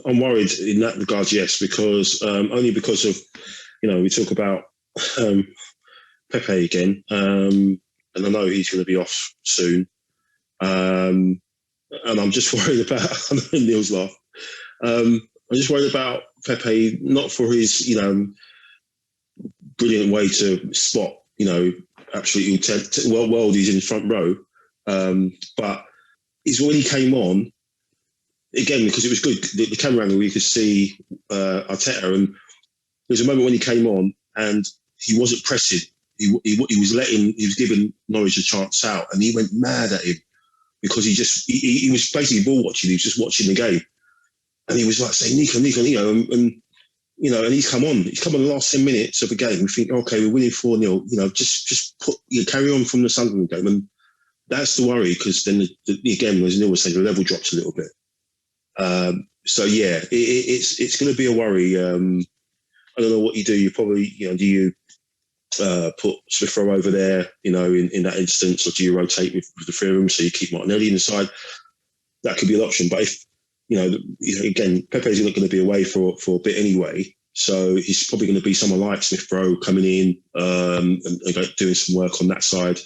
I'm worried in that regard, yes, because only because of, we talk about Pepe again, and I know he's going to be off soon, and I'm just worried about, I know Neil's laugh, I'm just worried about Pepe, not for his, brilliant way to spot, absolutely world he's in the front row, but it's when he came on, again, because it was good, the camera angle, you could see Arteta, and there was a moment when he came on and he wasn't pressing. He was giving Norwich a chance out, and he went mad at him because he was basically ball watching. He was just watching the game, and he was like saying, Nico, and he's come on. He's come on the last 10 minutes of the game. We think, okay, we're winning 4-0. Just carry on from the Sunderland game, and that's the worry, because then again, as Neil was saying, the level drops a little bit. So yeah, it's going to be a worry. I don't know what you do. You probably, do you put Smith Rowe over there, in that instance, or do you rotate with the three of them so you keep Martinelli in the side? That could be an option. But if, again, Pepe's not going to be away for a bit anyway, so he's probably going to be someone like Smith Rowe coming in and doing some work on that side.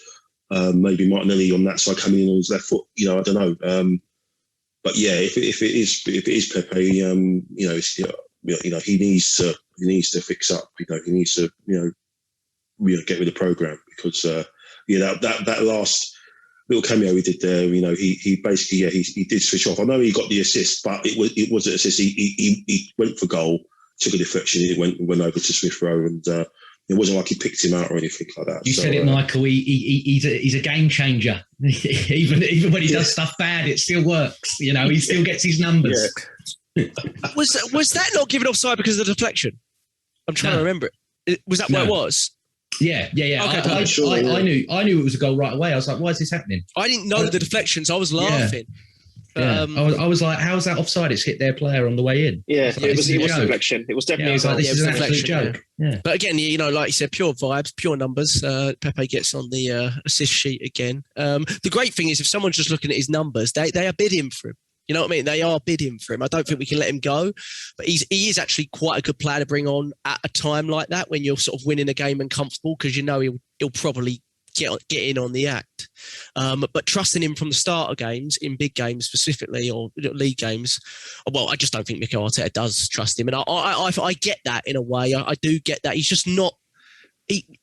Maybe Martinelli on that side coming in on his left foot. I don't know. But yeah, if it is Pepe, he needs to fix up. He needs to get with the program, because that last little cameo he did there, he basically he did switch off. I know he got the assist, but it was an assist. He went for goal, took a deflection, it went over to Smith Rowe, and it wasn't like he picked him out or anything like that. You said it, Michael. He's a game changer. even when he does stuff bad, it still works. He still gets his numbers. Yeah. Was that not given offside because of the deflection? I'm trying to remember it. Was that what it was? Yeah. Okay, I knew it was a goal right away. I was like, why is this happening? I didn't know the deflections. I was laughing. Yeah. I was like, how's that offside? It's hit their player on the way in. Yeah, it was a deflection. It was definitely a goal. This is an absolute joke. Yeah. But again, like you said, pure vibes, pure numbers. Pepe gets on the assist sheet again. The great thing is, if someone's just looking at his numbers, they are bidding for him. You know what I mean? They are bidding for him. I don't think we can let him go. But he is actually quite a good player to bring on at a time like that, when you're sort of winning a game and comfortable, because he'll probably get in on the act. But trusting him from the start of games, in big games specifically, or league games, well, I just don't think Mikel Arteta does trust him. And I get that in a way. I do get that. He's just not...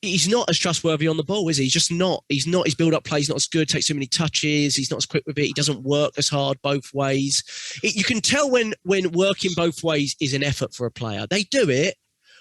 He's not as trustworthy on the ball, is he? He's just not. He's not. His build-up play is not as good. Takes too many touches. He's not as quick with it. He doesn't work as hard both ways. You can tell when working both ways is an effort for a player. They do it,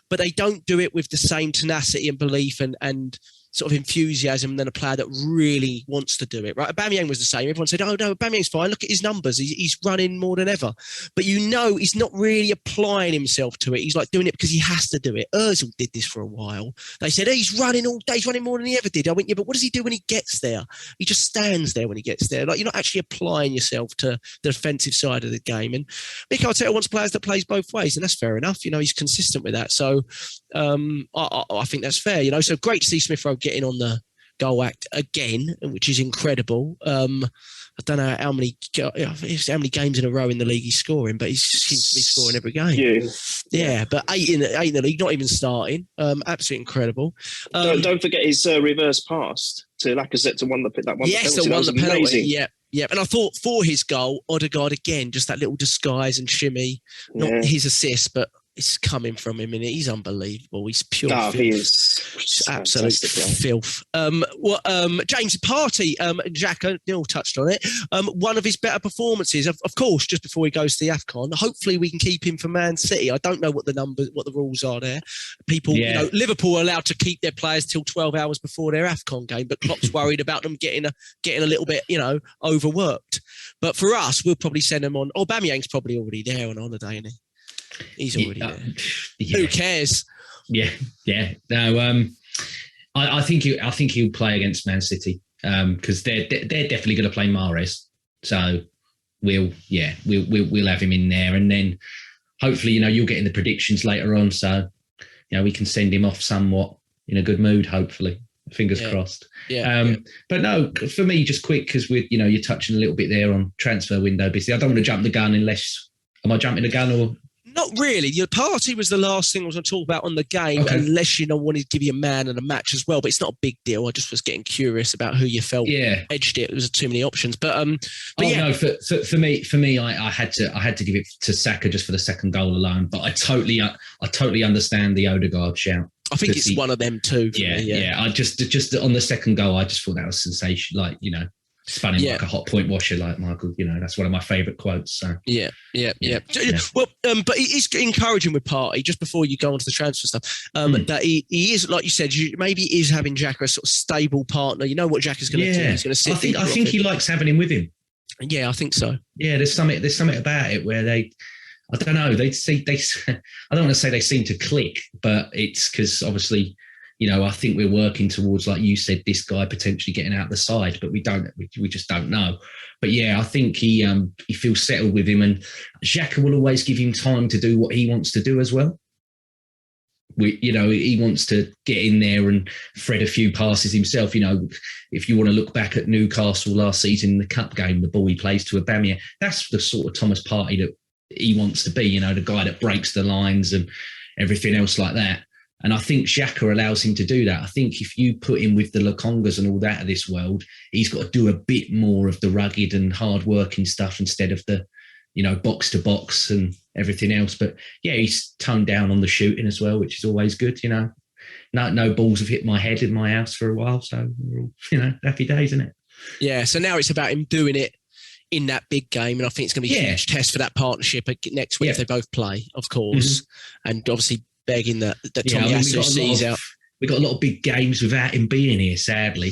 but they don't do it with the same tenacity and belief and sort of enthusiasm than a player that really wants to do it, right? Aubameyang was the same. Everyone said, oh, no, Aubameyang's fine. Look at his numbers. He's running more than ever. But he's not really applying himself to it. He's like doing it because he has to do it. Ozil did this for a while. They said, he's running all day. He's running more than he ever did. I went, yeah, but what does he do when he gets there? He just stands there when he gets there. Like, you're not actually applying yourself to the defensive side of the game. And Mikel Arteta wants players that plays both ways, and that's fair enough. He's consistent with that. So I think that's fair. So great to see Smith Rowe getting on the goal act again, which is incredible. I don't know how many games in a row in the league he's scoring, but he seems to be scoring every game. Yeah, but eight in the league, not even starting. Absolutely incredible. Don't forget his reverse pass to Lacazette to win that one. Yes, the one the penalty. Yeah, and I thought for his goal, Odegaard again, just that little disguise and shimmy, not his assist, but it's coming from him, and he's unbelievable. He's pure filth. He is Absolute filth. James Partey, Xhaka, Neil touched on it. One of his better performances, of course, just before he goes to the AFCON. Hopefully, we can keep him for Man City. I don't know what the rules are there. People, Liverpool are allowed to keep their players till 12 hours before their AFCON game, but Klopp's worried about them getting a little bit, overworked. But for us, we'll probably send them on. Aubameyang's probably already there on holiday, isn't he? He's already there. Yeah. Who cares? Yeah. No, I think he'll play against Man City because they're definitely going to play Mahrez. So we'll have him in there, and then hopefully you'll get in the predictions later on. So we can send him off somewhat in a good mood. Hopefully, fingers crossed. Yeah. But no, for me, just quick because you're touching a little bit there on transfer window. Basically, I don't want to jump the gun unless. Am I jumping the gun or? Not really. Your party was the last thing I was going to talk about on the game, unless wanted to give you a man and a match as well. But it's not a big deal. I just was getting curious about who you felt edged it. There was too many options. But no, for me, I had to give it to Saka just for the second goal alone. But I totally understand the Odegaard shout. I think it's one of them too. Yeah. I just on the second goal, I just thought that was sensational. Spun him like a hot point washer, like Michael. That's one of my favourite quotes. So. Yeah. Well, but it is encouraging with Partey, just before you go on to the transfer stuff, that he is, like you said, maybe he is having Xhaka a sort of stable partner. You know what Xhaka's going to do. He's going to sit. I think he likes having him with him. Yeah, I think so. Yeah, there's something about it where I don't know. I don't want to say they seem to click, but it's because obviously. I think we're working towards, like you said, this guy potentially getting out the side, but we just don't know. But I think he feels settled with him, and Xhaka will always give him time to do what he wants to do as well. He wants to get in there and thread a few passes himself. If you want to look back at Newcastle last season in the cup game, the ball he plays to Aubameyang, that's the sort of Thomas Partey that he wants to be. The guy that breaks the lines and everything else like that. And I think Xhaka allows him to do that. I think if you put him with the Lacongas and all that of this world, he's got to do a bit more of the rugged and hard-working stuff instead of the, box to box and everything else. But he's toned down on the shooting as well, which is always good. No balls have hit my head in my house for a while, so happy days, isn't it? Yeah. So now it's about him doing it in that big game, and I think it's going to be a huge test for that partnership next week if they both play, of course, and obviously. Begging that Tommy Asu sees out. We've got a lot of big games without him being here, sadly.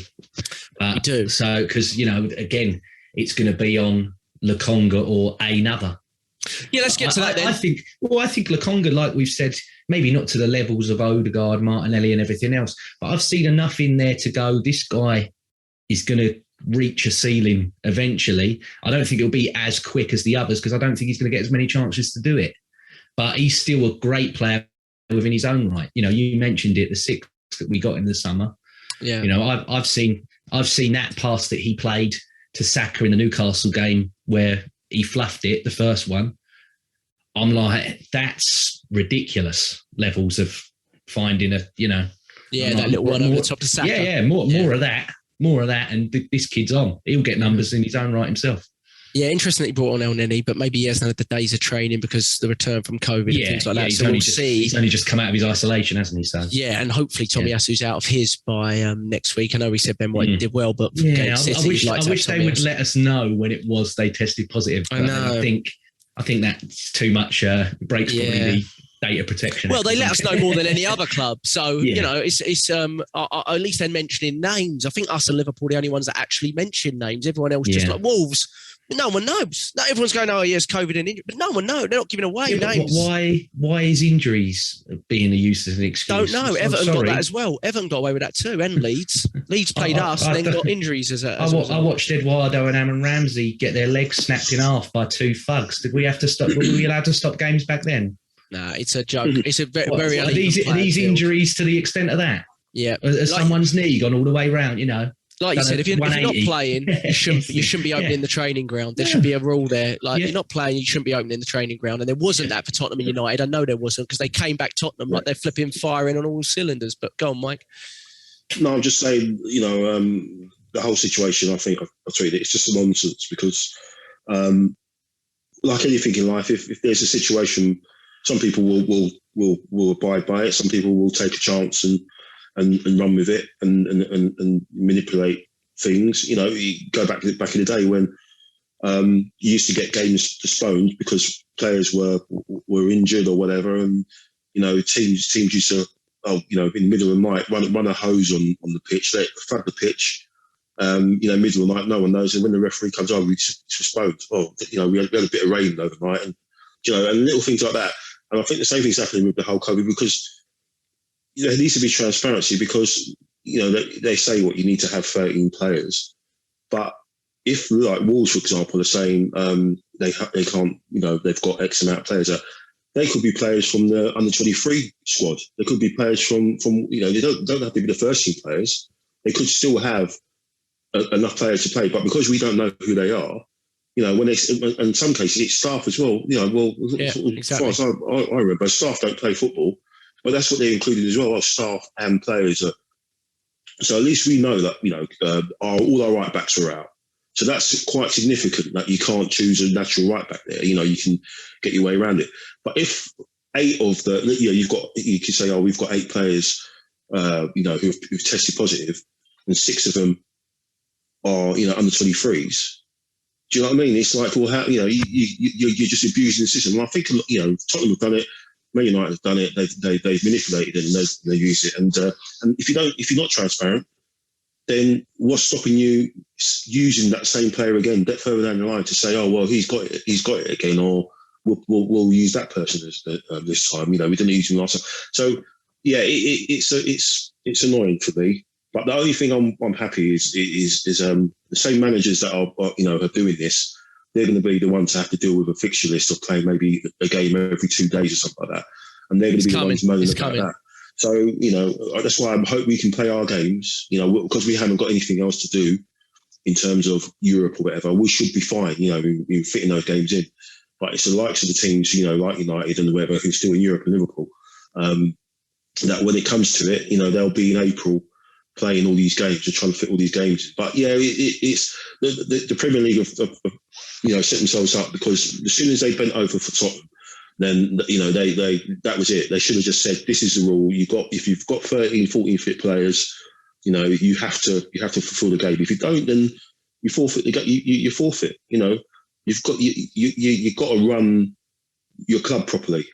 We do. So, because, again, it's going to be on Laconga or another. Yeah, let's get to that then. I think Laconga, like we've said, maybe not to the levels of Odegaard, Martinelli and everything else, but I've seen enough in there to go, this guy is going to reach a ceiling eventually. I don't think it'll be as quick as the others because I don't think he's going to get as many chances to do it. But he's still a great player within his own right. You mentioned it, the 6 that we got in the summer. Yeah. I've seen that pass that he played to Saka in the Newcastle game where he fluffed it, the first one. I'm like, that's ridiculous levels of finding that little one over the top to Saka. More of that, and this kid's on. He'll get numbers in his own right himself. Yeah, interesting that he brought on El Neni, but maybe he hasn't had the days of training because the return from COVID and things like that. So he's only just come out of his isolation, hasn't he? So and hopefully Tommy Asu's out of his by next week. I know we said Ben White did well, but I wish they would let us know when it was they tested positive. I know. I think that's too much. Breaks probably the data protection. Well, they let us know more than any other club, so it's at least they're mentioning names. I think us and Liverpool are the only ones that actually mention names. Everyone else just like Wolves. No one knows. Not everyone's going, it's COVID and injury, but no one knows. They're not giving away names. Why is injuries being used as an excuse? Don't know. Everton got that as well. Everton got away with that too, and Leeds. Leeds played us and then got injuries as a I watched Eduardo and Amon Ramsey get their legs snapped in half by 2 thugs. Did we have to stop? Were we allowed to stop games back then? Nah, it's a joke. It's a very are these injuries to the extent of that? Yeah. Has someone's knee gone all the way round, Like you said, if you're not playing, you shouldn't be opening the training ground. There should be a rule there. You're not playing, you shouldn't be opening the training ground. And there wasn't that for Tottenham and United. I know there wasn't because they came back Tottenham like they're flipping firing on all cylinders. But go on, Mike. No, I'm just saying, the whole situation, I think I've treated it, it's just nonsense because, like anything in life, if there's a situation, some people will abide by it. Some people will take a chance and run with it and manipulate things. You know, you go back in the day when you used to get games postponed because players were injured or whatever, and you know teams used to in the middle of the night run a hose on the pitch, let flood the pitch. Middle of the night, no one knows, and when the referee comes over, it's postponed. Oh, we had a bit of rain overnight, and and little things like that. And I think the same thing's happening with the whole COVID because there needs to be transparency because they say what you need to have 13 players, but if like Wolves, for example, are saying they can't, they've got X amount of players, they could be players from the under 23 squad. They could be players from they don't have to be the first team players. They could still have enough players to play, but because we don't know who they are, when they, in some cases it's staff as well. Exactly. As far as I remember, staff don't play football, but that's what they're included as well, staff and players. So at least we know that all our right backs are out. So that's quite significant that you can't choose a natural right back there. You can get your way around it. But if 8 of the, you could say, we've got 8 players, who've tested positive, and 6 of them are, under 23s. Do you know what I mean? It's like, well, how, you're just abusing the system. And I think, Tottenham have done it. Man United have done it. They've manipulated it and they use it. And if you're not transparent, then what's stopping you using that same player again further down the line to say, oh well, he's got it again, or we'll use that person this time. We didn't use him last time. So yeah, it's annoying for me. But the only thing I'm happy is the same managers that are doing this. They're going to be the ones to have to deal with a fixture list of playing maybe a game every 2 days or something like that, and they're going to be the ones moaning about that. So, that's why I hope we can play our games, because we haven't got anything else to do in terms of Europe or whatever. We should be fine, we're fitting those games in. But it's the likes of the teams, like United and whoever, who's still in Europe and Liverpool, that when it comes to it, they'll be in April playing all these games and trying to fit all these games. But yeah, it's the Premier League have set themselves up because as soon as they bent over for Tottenham, then that was it. They should have just said, this is the rule. If you've got 13, 14 fit players, you have to fulfil the game. If you don't, then you forfeit. You forfeit. You've got to run your club properly.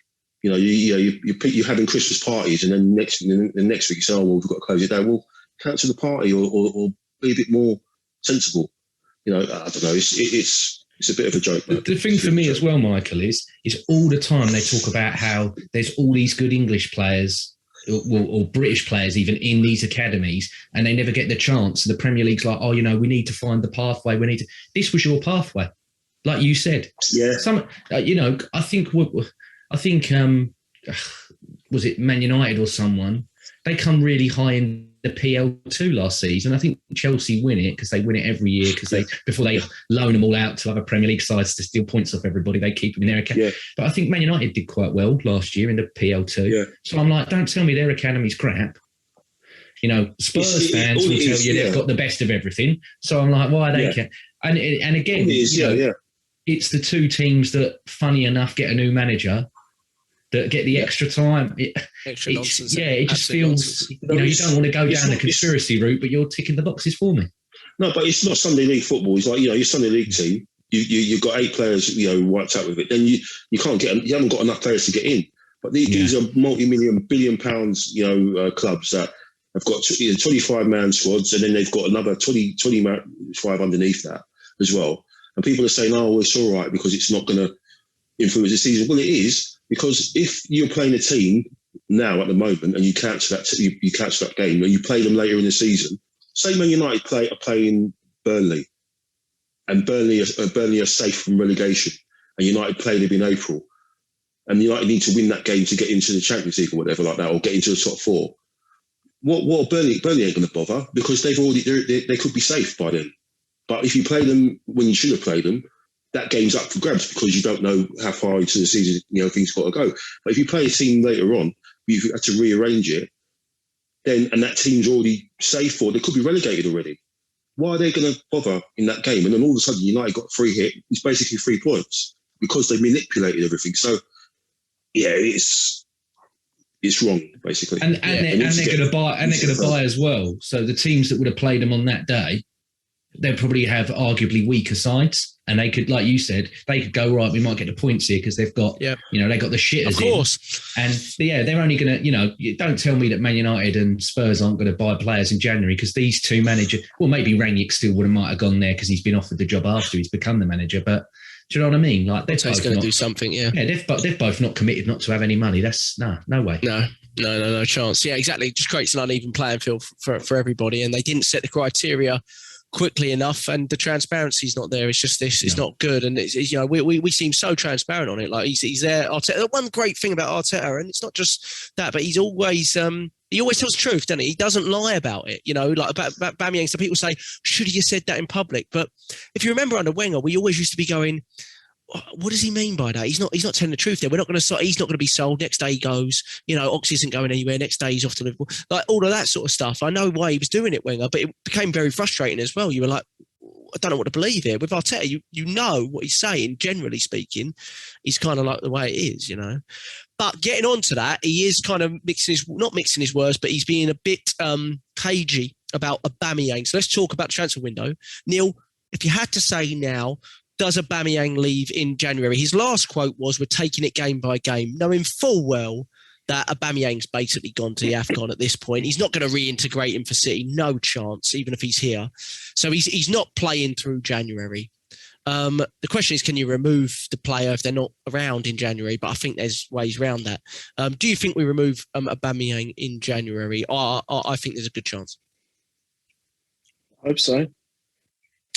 You're having Christmas parties, and then next week you say, oh well, we've got to close it down. Well, cancel the party or be a bit more sensible. I don't know. It's a bit of a joke. The thing for me as well, Michael, is all the time they talk about how there's all these good English players or British players even in these academies, and they never get the chance. The Premier League's like, we need to find the pathway. This was your pathway, like you said. Yeah. I think was it Man United or someone? They come really high in the PL2 last season. I think Chelsea win it because they win it every year before they loan them all out to other Premier League sides to steal points off everybody. They keep them in their academy. Yeah. But I think Man United did quite well last year in the PL2. Yeah. So I'm like, don't tell me their academy's crap. Spurs fans will tell you they've got the best of everything. So I'm like, why are they? And again, it's the 2 teams that, funny enough, get a new manager that get the extra time. Extra nonsense. It just feels, you don't want to go down the conspiracy route, but you're ticking the boxes for me. No, but it's not Sunday League football. It's like, your Sunday League team, you've got 8 players, wiped out with it. Then you can't you haven't got enough players to get in. But these are multi-million, billion pounds, clubs that have got 25-man squads, and then they've got another 25 underneath that as well. And people are saying, oh, well, it's all right because it's not going to influence the season. Well, it is. Because if you're playing a team now at the moment and you cancel that game and you play them later in the season, say Man United are playing Burnley, and Burnley are safe from relegation, and United play them in April, and United need to win that game to get into the Champions League or whatever like that, or get into the top 4. What Burnley ain't going to bother because they could be safe by then. But if you play them when you should have played them, that game's up for grabs because you don't know how far into the season things got to go. But if you play a team later on, you've had to rearrange it, and that team's already safe, or they could be relegated already. why are they going to bother in that game? And then all of a sudden, United got 3 hit. It's basically 3 points because they manipulated everything. So, yeah, it's wrong, basically. And they're going to buy, and they're going to buy as well. So the teams that would have played them on that day, they'll probably have arguably weaker sides, and they could, like you said, they could go, right, we might get the points here because they've got, they got the shitters. Of course. And they're only going to, don't tell me that Man United and Spurs aren't going to buy players in January, because these two managers, well, maybe Rangnick still might have gone there because he's been offered the job after he's become the manager, but do you know what I mean? Like, they're both going to do something, Yeah, they've both not committed not to have any money. That's no way. No chance. Yeah, exactly. It just creates an uneven playing field for everybody, and they didn't set the criteria quickly enough, and the transparency is not there. It's just this. It's not good, and it's we seem so transparent on it. Like he's there. Arteta. One great thing about Arteta, and it's not just that, but he's always he always tells the truth, doesn't he? He doesn't lie about it. Like about Aubameyang. So people say, should he have said that in public? But if you remember under Wenger, we always used to be going, what does he mean by that? He's not telling the truth there. He's not going to be sold. Next day he goes, Ox isn't going anywhere. Next day he's off to Liverpool. Like all of that sort of stuff. I know why he was doing it, Wenger, but it became very frustrating as well. You were like, I don't know what to believe here. With Arteta, you know what he's saying, generally speaking. He's kind of like the way it is, But getting on to that, he is kind of not mixing his words, but he's being a bit cagey about Aubameyang. So let's talk about the transfer window. Neil, if you had to say now, does Aubameyang leave in January? His last quote was, we're taking it game by game, knowing full well that Aubameyang's basically gone to the AFCON at this point. He's not going to reintegrate him for City, no chance, even if he's here. So he's not playing through January. The question is, can you remove the player if they're not around in January? But I think there's ways around that. Do you think we remove Aubameyang in January? I think there's a good chance. I hope so.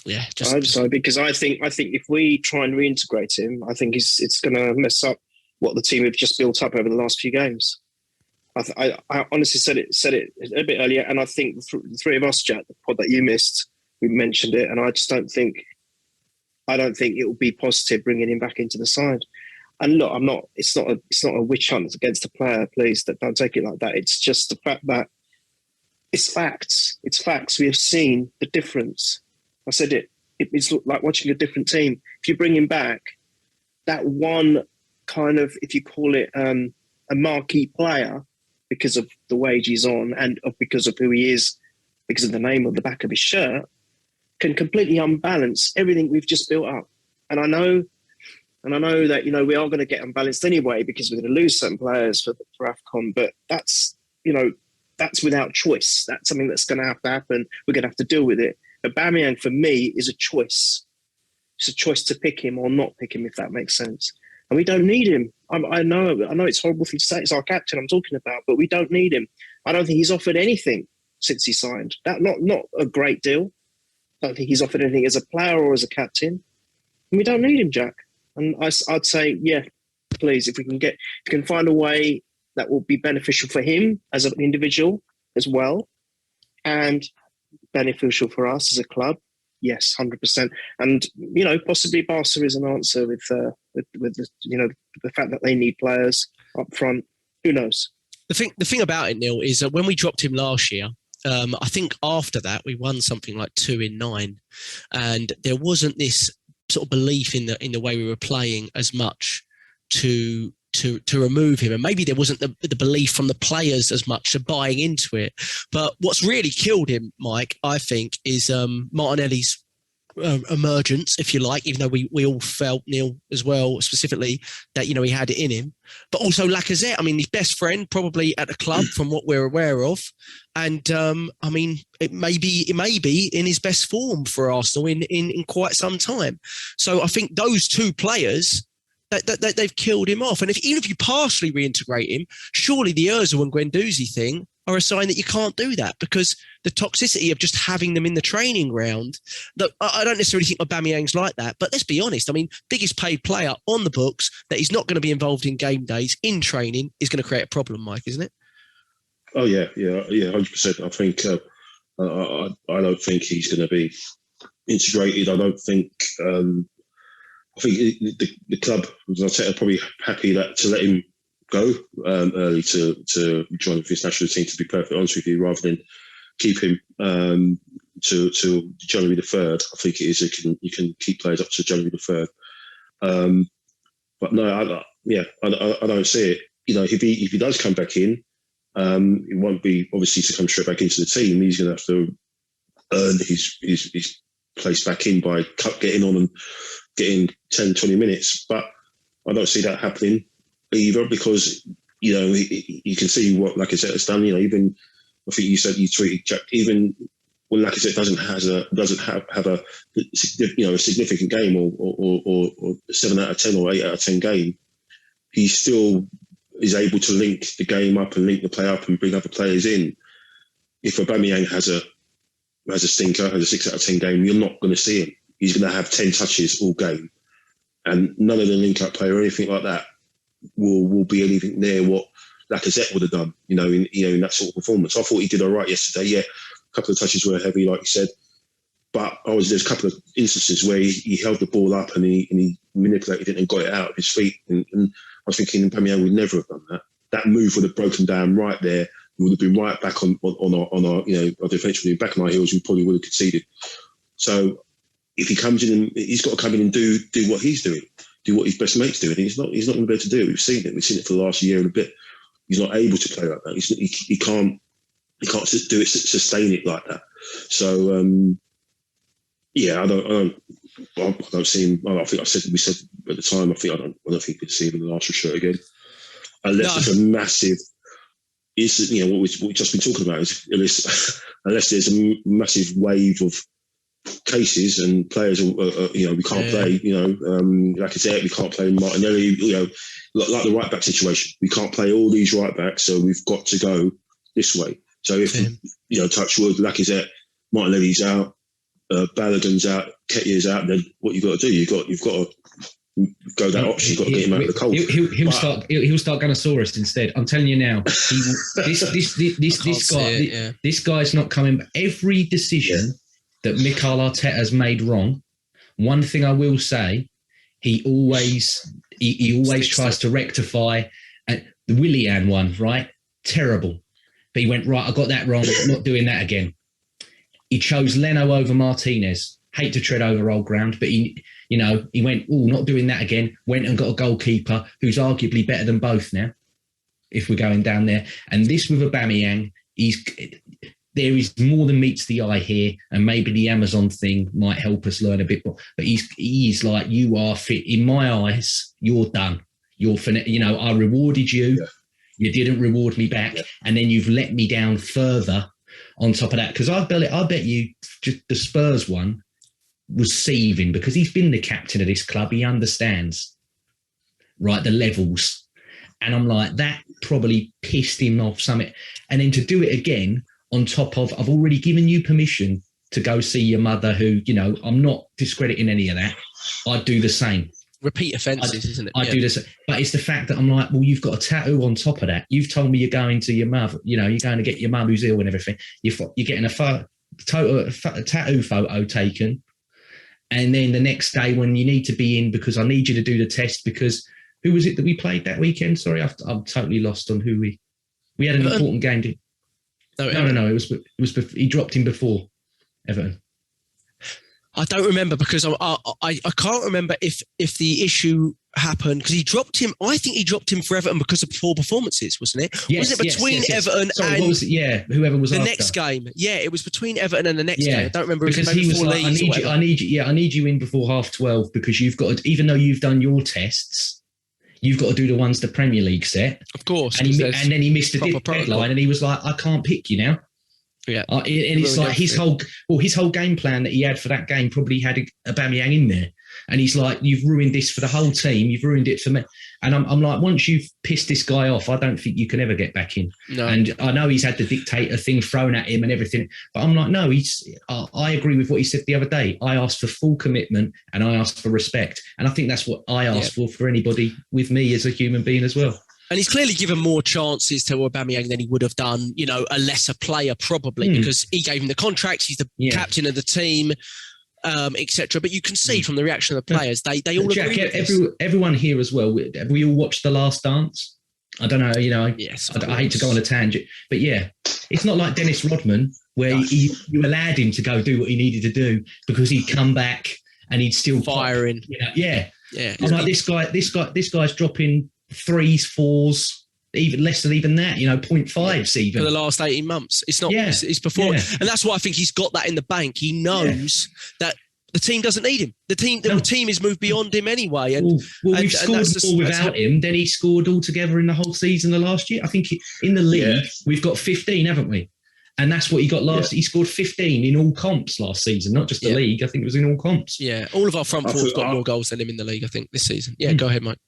Yeah, I hope so, because I think if we try and reintegrate him, I think it's going to mess up what the team have just built up over the last few games. I honestly said it a bit earlier, and I think the three of us, Jack, the pod that you missed, we mentioned it, and I just don't think it will be positive bringing him back into the side. And look, it's not a witch hunt against the player, please. Don't take it like that. It's just the fact that it's facts. It's facts. We have seen the difference. I said it's like watching a different team. If you bring him back, that one kind of, if you call it a marquee player because of the wage he's on and because of who he is, because of the name on the back of his shirt, can completely unbalance everything we've just built up. And I know that, we are going to get unbalanced anyway because we're going to lose certain players for AFCON, but that's without choice. That's something that's going to have to happen. We're going to have to deal with it. Aubameyang, for me, is a choice. It's a choice to pick him or not pick him, if that makes sense. And we don't need him. I know it's a horrible thing to say. It's our captain I'm talking about, but we don't need him. I don't think he's offered anything since he signed. Not a great deal. I don't think he's offered anything as a player or as a captain. And we don't need him, Jack. And I'd say, yeah, please, if we can find a way that will be beneficial for him as an individual as well, and beneficial for us as a club, yes, 100%. And possibly Barca is an answer with the fact that they need players up front. Who knows? The thing about it, Neil, is that when we dropped him last year, I think after that we won something like 2 in 9, and there wasn't this sort of belief in the way we were playing as much to remove him, and maybe there wasn't the belief from the players as much to buying into it. But what's really killed him, Mike, I think, is Martinelli's emergence, if you like, even though we all felt, Neil as well specifically, that he had it in him. But also Lacazette, his best friend probably at the club from what we're aware of, and it may be in his best form for Arsenal in quite some time. So I think those two players, that they've killed him off. And even if you partially reintegrate him, surely the Ozil and Guendouzi thing are a sign that you can't do that, because the toxicity of just having them in the training ground, I don't necessarily think Aubameyang's like that, but let's be honest, biggest paid player on the books that he's not going to be involved in game days, in training, is going to create a problem, Mike, isn't it? Oh, yeah, 100%. I think, I don't think he's going to be integrated. I don't think... I think the club, are probably happy to let him go early to join his national team, to be perfectly honest with you, rather than keep him to January the 3rd. I think it is. You can keep players up to January the 3rd. But no, I don't see it. You know, if he does come back in, it won't be obviously to come straight back into the team. He's going to have to earn his place back in by getting on and getting 10, 20 minutes. But I don't see that happening either, because, you know, you can see what Lacazette has done. You know, even I think you said you tweeted Jack, even when Lacazette doesn't have a significant game or 7 out of 10 or 8 out of 10 game, he still is able to link the game up and link the play up and bring other players in. If Aubameyang has a stinker, has a 6 out of 10 game, you're not going to see him. He's going to have 10 touches all game, and none of the link-up play or anything like that will be anything near what Lacazette would have done. You know, in that sort of performance. I thought he did all right yesterday. Yeah, a couple of touches were heavy, like you said, but there's a couple of instances where he held the ball up and he manipulated it and got it out of his feet. And I was thinking Aubameyang would never have done that. That move would have broken down right there. We would have been right back on our our defence would be back on our heels. We probably would have conceded. So if he comes in, and he's got to come in and do what he's doing, do what his best mate's doing. He's not going to be able to do it. We've seen it for the last year and a bit. He's not able to play like that. He can't do it, sustain it like that. So I don't see him. I think we said at the time. I don't think we could see him in the Arsenal shirt again, unless it's a massive. What we've just been talking about is unless there's a massive wave of cases and players, we can't play. Like I said, we can't play Martinelli. Like the right back situation, we can't play all these right backs, so we've got to go this way. So if touch wood, Lacazette, Martinelli's out, Balogun's out, Ketier's out, then what you've got to do, you've got to go that option. You've got to get him out of the cold. He'll start Gunnosaurus instead. I'm telling you now. This guy's not coming. Every decision that Mikel Arteta has made wrong. One thing I will say, he always tries to rectify. The Willian one, right? Terrible. But he went, right, I got that wrong. I'm not doing that again. He chose Leno over Martinez. Hate to tread over old ground, but he went, not doing that again. Went and got a goalkeeper who's arguably better than both now, if we're going down there. And this with Aubameyang, there is more than meets the eye here, and maybe the Amazon thing might help us learn a bit more. But he's like, you are fit. In my eyes, you're done. You're I rewarded you. Yeah. You didn't reward me back, and then you've let me down further on top of that. Because I bet you just the Spurs one was seething because he's been the captain of this club. He understands, right, the levels. And I'm like, that probably pissed him off something. And then to do it again on top of, I've already given you permission to go see your mother who, I'm not discrediting any of that. I'd do the same. Repeat offences, isn't it? I do this, but it's the fact that I'm like, well, you've got a tattoo on top of that. You've told me you're going to your mother, you're going to get your mum who's ill and everything. You're getting a tattoo photo taken. And then the next day when you need to be in because I need you to do the test because who was it that we played that weekend? Sorry, I'm totally lost on who we had an important game. No. It was he dropped him before Everton. I don't remember because I can't remember if the issue happened because he dropped him. I think he dropped him for Everton because of poor performances, wasn't it? Yes, was it between Everton and whoever was the after. Next game? Yeah, it was between Everton and the next game. I don't remember because he was like, I need you in before 12:30 because you've got to, even though you've done your tests, you've got to do the ones the Premier League set. Of course, and then he missed the deadline, and he was like, I can't pick you now. Yeah, and it's like his whole game plan that he had for that game probably had Aubameyang in there, and he's like, you've ruined this for the whole team, you've ruined it for me, and I'm like, once you've pissed this guy off, I don't think you can ever get back in. No. And I know he's had the dictator thing thrown at him and everything, but I'm like, no, I agree with what he said the other day. I asked for full commitment and I asked for respect, and I think that's what I asked for anybody with me as a human being as well. And he's clearly given more chances to Aubameyang than he would have done, a lesser player probably, because he gave him the contract, he's the captain of the team, etc. But you can see from the reaction of the players, they all Jack, agree. everyone here as well, have we all watched The Last Dance? I don't know, yes, I hate to go on a tangent, but yeah, it's not like Dennis Rodman where you allowed him to go do what he needed to do because he'd come back and he'd still firing. Yeah. I'm like, this guy's dropping 3s, 4s, even less than even that, 0.5s even. For the last 18 months. It's not, it's before. Yeah. And that's why I think he's got that in the bank. He knows that the team doesn't need him. The team is moved beyond him anyway. And we've scored more without him than he scored altogether in the whole season the last year. I think in the league, we've got 15, haven't we? And that's what he got last. He scored 15 in all comps last season, not just the league. I think it was in all comps. Yeah, all of our front forwards got more goals than him in the league, I think, this season. Yeah, go ahead, Mike.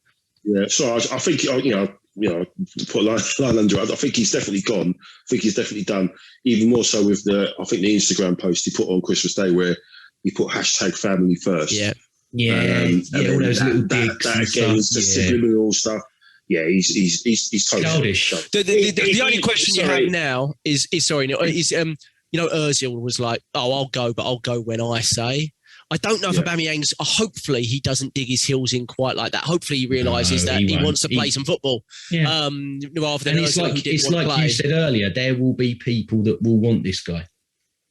Yeah, so I think, put a line under it. I think he's definitely gone. I think he's definitely done. Even more so with the Instagram post he put on Christmas Day where he put #family first. Yeah. All those little digs. That again, the subliminal stuff. Yeah, he's totally childish. The only question you have now is Ozil was like, I'll go, but I'll go when I say. I don't know if Aubameyang's. Hopefully, he doesn't dig his heels in quite like that. Hopefully, he realises that he wants to play some football. Yeah. Rather than it's like you said earlier, there will be people that will want this guy.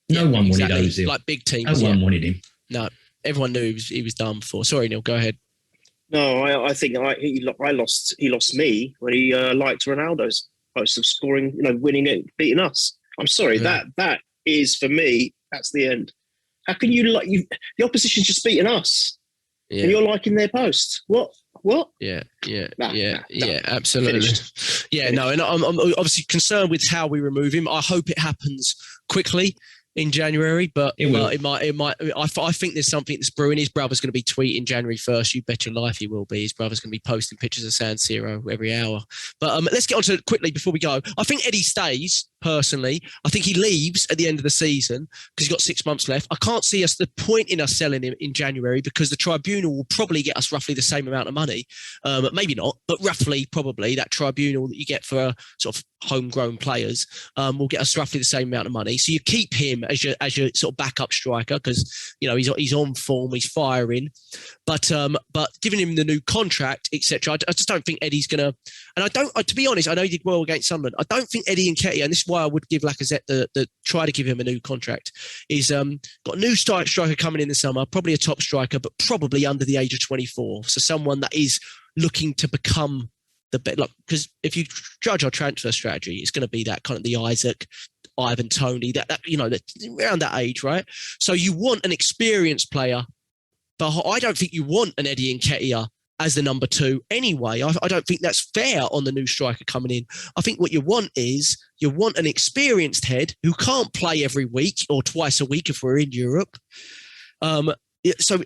No one wanted Ozil. Like big teams. No one wanted him. No, everyone knew he was done for. Sorry, Neil. Go ahead. No, I think he lost me when he liked Ronaldo's post of scoring, winning it, beating us. I'm sorry, that is for me. That's the end. How can you the opposition's just beating us, and you're liking their post? What? Yeah, absolutely. Finished. Yeah, no, and I'm obviously concerned with how we remove him. I hope it happens quickly in January, but it might. I think there's something that's brewing. His brother's going to be tweeting January 1st. You bet your life he will be. His brother's going to be posting pictures of San Siro every hour. But let's get on to it quickly before we go. I think Eddie stays, personally. I think he leaves at the end of the season because he's got 6 months left. I can't see the point in us selling him in January because the tribunal will probably get us roughly the same amount of money. Maybe not, but roughly probably that tribunal that you get for sort of homegrown players will get us roughly the same amount of money. So you keep him as your sort of backup striker because he's on form, he's firing, but giving him the new contract, etc. I just don't think Eddie's gonna. And to be honest, I know he did well against Sunderland. I don't think Eddie Nketiah, and this is why I would give Lacazette the try to give him a new contract. Is got a new striker coming in the summer, probably a top striker, but probably under the age of 24. So someone that is looking to become the bit, because if you judge our transfer strategy, it's going to be that kind of the Isaac, Ivan Toney, that around that age, right? So you want an experienced player, but I don't think you want an Eddie Nketiah as the number 2 anyway. I don't think that's fair on the new striker coming in. I think what you want is an experienced head who can't play every week or twice a week if we're in Europe. So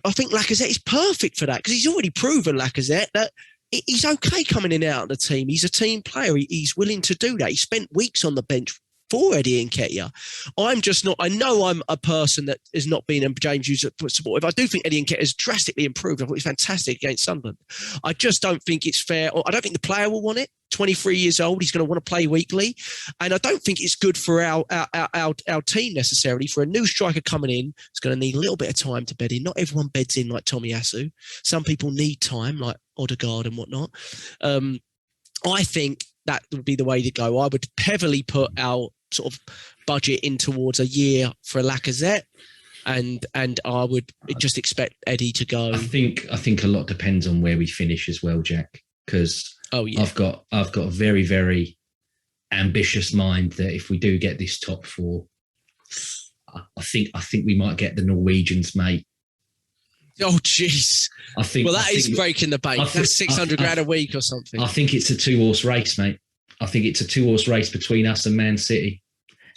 I think Lacazette is perfect for that because he's already proven, Lacazette, that he's okay coming in and out of the team. He's a team player. He's willing to do that. He spent weeks on the bench for Eddie Nketiah. I'm just not. I know I'm a person that has not been a James user supportive. I do think Eddie Nketiah has drastically improved. I thought he was fantastic against Sunderland. I just don't think it's fair. I don't think the player will want it. 23 years old, he's going to want to play weekly, and I don't think it's good for our team necessarily. For a new striker coming in, it's going to need a little bit of time to bed in. Not everyone beds in like Tomiyasu. Some people need time, like Odegaard and whatnot. I think that would be the way to go. I would heavily put our sort of budget in towards a year for Lacazette, and I would just expect Eddie to go. I think a lot depends on where we finish as well, Jack, because I've got a very, very ambitious mind that if we do get this top 4, I think we might get the Norwegians, mate. Oh, jeez. That is breaking the bank. That's 600 grand a week or something. I think it's a 2-horse race, mate. I think it's a 2-horse race between us and Man City.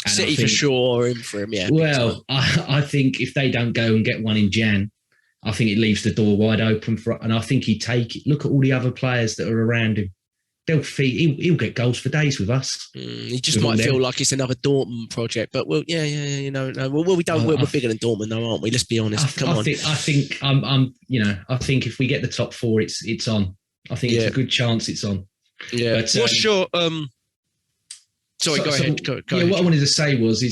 And City for sure, in for him, yeah. Well, I think if they don't go and get one in Jan, I think it leaves the door wide open and I think he'd take it. Look at all the other players that are around him. He'll get goals for days with us. He just might feel like it's another Dortmund project, but we're bigger than Dortmund, though, aren't we? Let's be honest. I think if we get the top 4, it's on. I think it's a good chance it's on. Yeah. But, what's your Sorry, go ahead. Go ahead. What I wanted to say was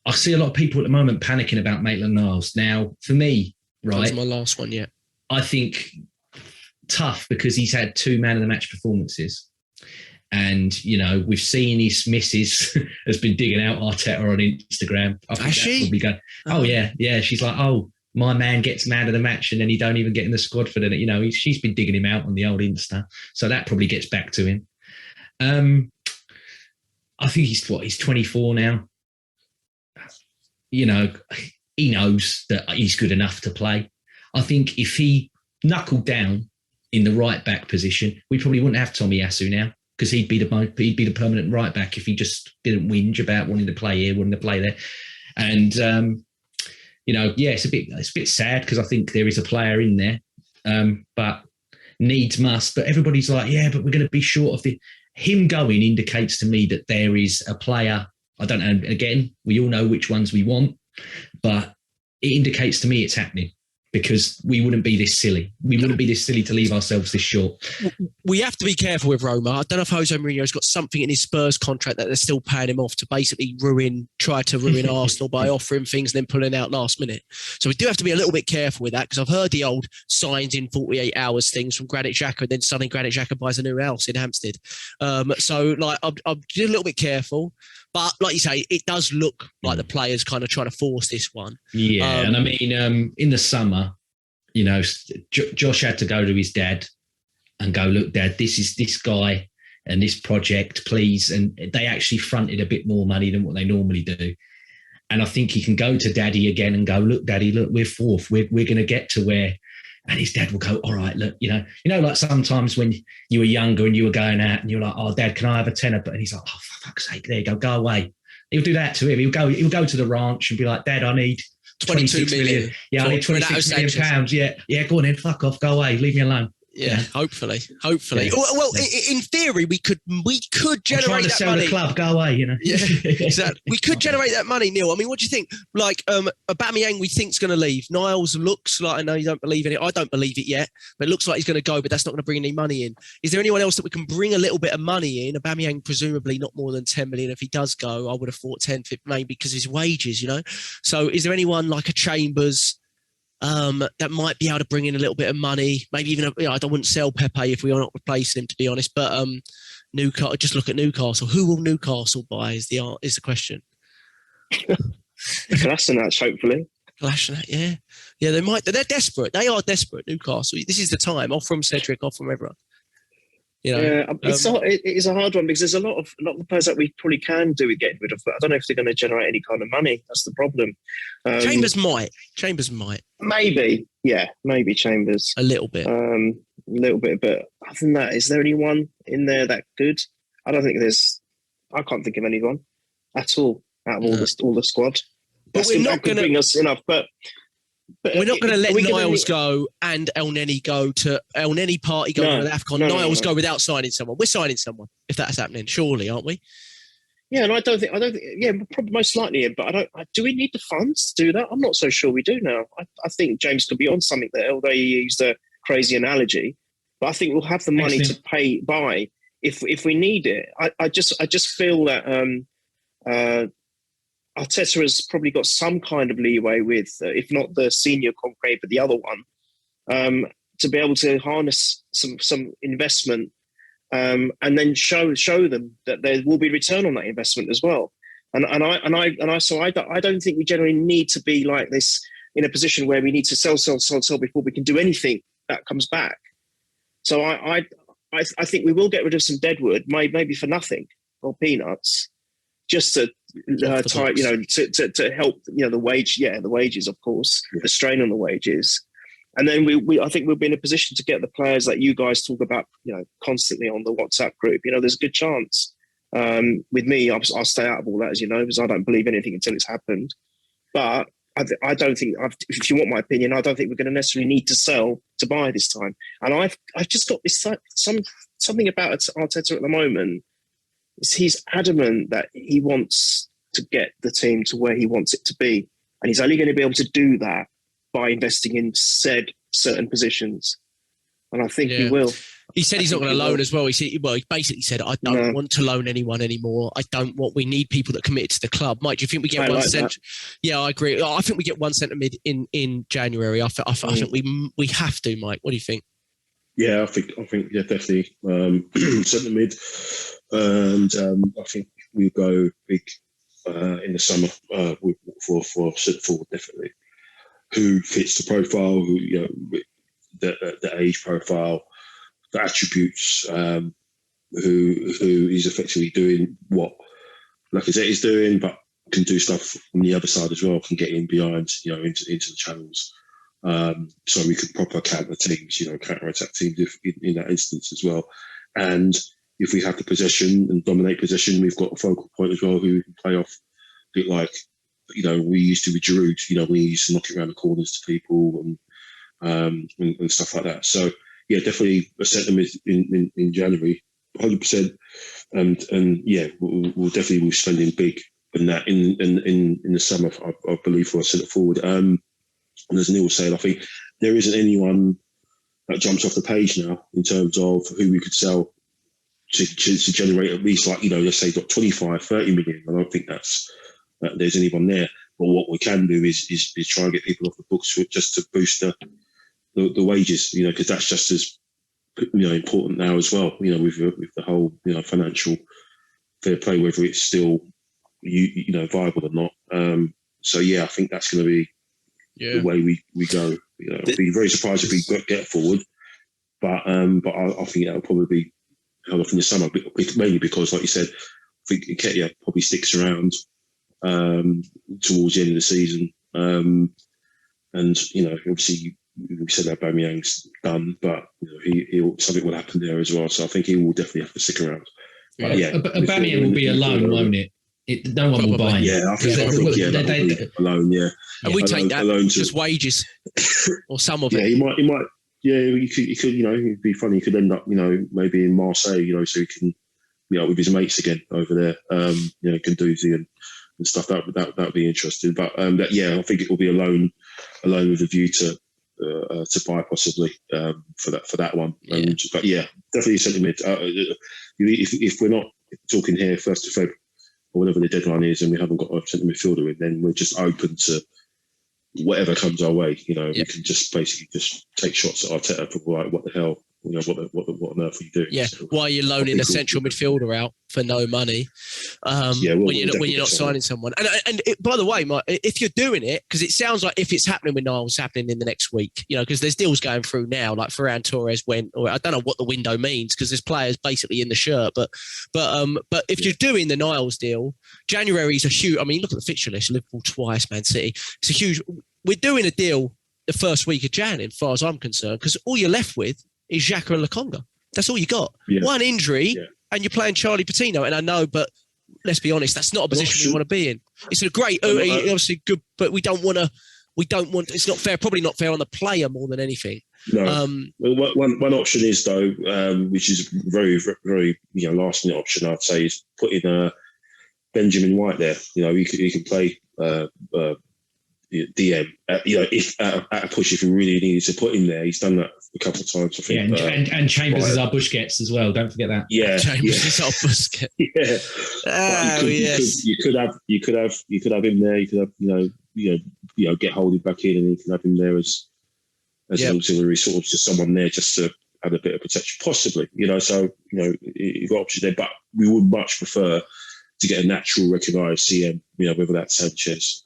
I see a lot of people at the moment panicking about Maitland-Niles. Now, for me, right, that was my last one. Yeah, I think tough because he's had 2 man of the match performances, And, you know, we've seen his missus has been digging out Arteta on Instagram. Has she? Oh, yeah. Yeah. She's like, oh, my man gets man of the match and then he don't even get in the squad for the, you know, she's been digging him out on the old Insta. So that probably gets back to him. I think he's 24 now. You know, he knows that he's good enough to play. I think if he knuckled down in the right back position, we probably wouldn't have Tommy Asu now, because he'd be the permanent right back if he just didn't whinge about wanting to play here, wanting to play there. And you know, yeah, it's a bit sad because I think there is a player in there, but needs must. But everybody's like, yeah, but we're going to be short of the. Him going indicates to me that there is a player. I don't know. Again, we all know which ones we want, but it indicates to me it's happening, because we wouldn't be this silly. We wouldn't be this silly to leave ourselves this short. We have to be careful with Roma. I don't know if Jose Mourinho's got something in his Spurs contract that they're still paying him off to basically try to ruin Arsenal by offering things and then pulling out last minute. So we do have to be a little bit careful with that, because I've heard the old signs in 48 hours things from Granit Xhaka, and then suddenly Granit Xhaka buys a new house in Hampstead. So like, I'm just a little bit careful. But like you say, it does look like the players kind of trying to force this one. Yeah, and I mean, in the summer, you know, Josh had to go to his dad and go, look, Dad, this is this guy and this project, please. And they actually fronted a bit more money than what they normally do. And I think he can go to Daddy again and go, look, Daddy, look, we're fourth. We're going to get to where. And his dad will go, all right, look, you know, like sometimes when you were younger and you were going out and you're like, oh, Dad, can I have a tenner? But he's like, oh, for fuck's sake, there you go away. He'll do that to him. He'll go to the ranch and be like, Dad, I need 22 million. Yeah, I need 26 million pounds. Yeah, go on then, fuck off, go away, leave me alone. Yeah, hopefully. Yeah. Well, in theory, we could generate trying to that sell money. the club, go away, you know. Yeah, exactly. We could generate that money, Neil. I mean, what do you think? Like, Aubameyang, we think's going to leave. Niles looks like, I know you don't believe in it. I don't believe it yet, but it looks like he's going to go. But that's not going to bring any money in. Is there anyone else that we can bring a little bit of money in? Aubameyang, presumably not more than 10 million. If he does go, I would have thought 10, 15, maybe because of his wages. You know. So, is there anyone like a Chambers? That might be able to bring in a little bit of money, maybe even I wouldn't sell Pepe if we are not replacing him, to be honest. But Newcastle, just look at Newcastle. Who will Newcastle buy? Is the question. Kolasinac, hopefully. Kolasinac, yeah. They might. They're desperate. They are desperate. Newcastle. This is the time. Off from Cedric. Off from everyone. You know, yeah, it's a hard one, because there's a lot of players that we probably can do with getting rid of, but I don't know if they're going to generate any kind of money. That's the problem. Chambers might. Maybe, yeah, maybe Chambers. A little bit. But other than that, is there anyone in there that good? I don't think there's. I can't think of anyone at all out of all the squad. But we're not going to bring us enough. But we're not going to let Niles go and El Neni go to El Neni Partey go to AFCON. Niles go without signing someone. We're signing someone if that's happening, surely, aren't we? Yeah, and I don't think. Yeah, probably most likely. But do we need the funds to do that? I'm not so sure we do now. I think James could be on something there, although he used a crazy analogy. But I think we'll have the money to buy if we need it. I just feel that Arteta has probably got some kind of leeway with, if not the senior conclave, but the other one, to be able to harness some investment, and then show them that there will be return on that investment as well. So I don't think we generally need to be like this in a position where we need to sell before we can do anything that comes back. So I think we will get rid of some deadwood, maybe for nothing or peanuts, just to to help the wages, of course, the strain on the wages, and then I think we'll be in a position to get the players that you guys talk about constantly on the WhatsApp group. There's a good chance. With me, I'll stay out of all that, as you know, because I don't believe anything until it's happened. But I don't think, if you want my opinion, I don't think we're going to necessarily need to sell to buy this time. And I've just got this something about Arteta at the moment. He's adamant that he wants to get the team to where he wants it to be. And he's only going to be able to do that by investing in certain positions. And I think he will. He said he's not going to loan as well. He basically said, I don't want to loan anyone anymore. We need people that committed to the club. Mike, do you think we get Yeah, I agree. I think we get one centre mid in January. I think we have to, Mike. What do you think? Yeah, I think yeah, definitely centre mid, and I think we'll go big in the summer for centre forward, definitely. Who fits the profile? Who the age profile, the attributes. Who is effectively doing what Lacazette is doing, but can do stuff on the other side as well. Can get in behind, into the channels. So we could proper counter teams, counter attack teams in that instance as well. And if we have the possession and dominate possession, we've got a focal point as well who we can play off. A bit like, we used to with Giroud, we used to knock it around the corners to people and stuff like that. So yeah, definitely a centre mid in January, 100%. And yeah, we'll definitely be spending big in that in the summer, I believe, for a centre forward. And as Neil said, I think there isn't anyone that jumps off the page now in terms of who we could sell to generate at least, like, let's say got 25, 30 million. I don't think that there's anyone there. But what we can do is try and get people off the books just to boost the wages, because that's just as important now as well. With the whole financial fair play, whether it's still viable or not. So yeah, I think that's going to be the way we go. I'd be very surprised if we get forward, but I think that'll probably be held off in the summer, mainly because, like you said, I think Nketiah probably sticks around towards the end of the season, and obviously we said that Aubameyang's done, but something will happen there as well. So I think he will definitely have to stick around. Aubameyang will be alone, won't it? No one will buy him. Yeah, I think alone. Yeah, and we take that alone just wages or some of it. Yeah, he might. Yeah, he could. It'd be funny. He could end up, maybe in Marseille. So he can, with his mates again over there. Guendouzi and stuff. That would be interesting. But I think it will be alone with a view to buy possibly for that one. But yeah, definitely sentiment. If we're not talking here 1st of February or whatever the deadline is, and we haven't got a centre midfielder in, then we're just open to whatever comes our way. We can just basically just take shots at Arteta for like, what the hell, what on earth are you doing? Yeah, So, why are you loaning a central midfielder out for no money when you're not signing someone? And by the way, Mike, if you're doing it, because it sounds like if it's happening with Niles, it's happening in the next week, because there's deals going through now, like Ferran Torres went, or I don't know what the window means because there's players basically in the shirt, but if you're doing the Niles deal, January is a huge. I mean, look at the fixture list: Liverpool twice, Man City. It's a huge. We're doing a deal the first week of Jan, as far as I'm concerned, because all you're left with is Xhaka and Lokonga. That's all you got. Yeah. One injury, and you're playing Charlie Patino. And I know, but let's be honest, that's not a position we want to be in. It's a great, obviously good, but we don't want. It's not fair. Probably not fair on the player more than anything. No. One option is though, which is very, very last minute option, I'd say, is putting Benjamin White there. He can play DM. If at a push, if he really needed to put him there, he's done that a couple of times. I think. Yeah, and Chambers is our Busquets as well. Don't forget that. Yeah, Chambers is our Busquets. You could have him there. You could have get Holding back in, and you can have him there as an auxiliary, sort of just someone there just to add a bit of protection, possibly. So you've got options there, but we would much prefer to get a natural recognised CM, whether that's Sanchez,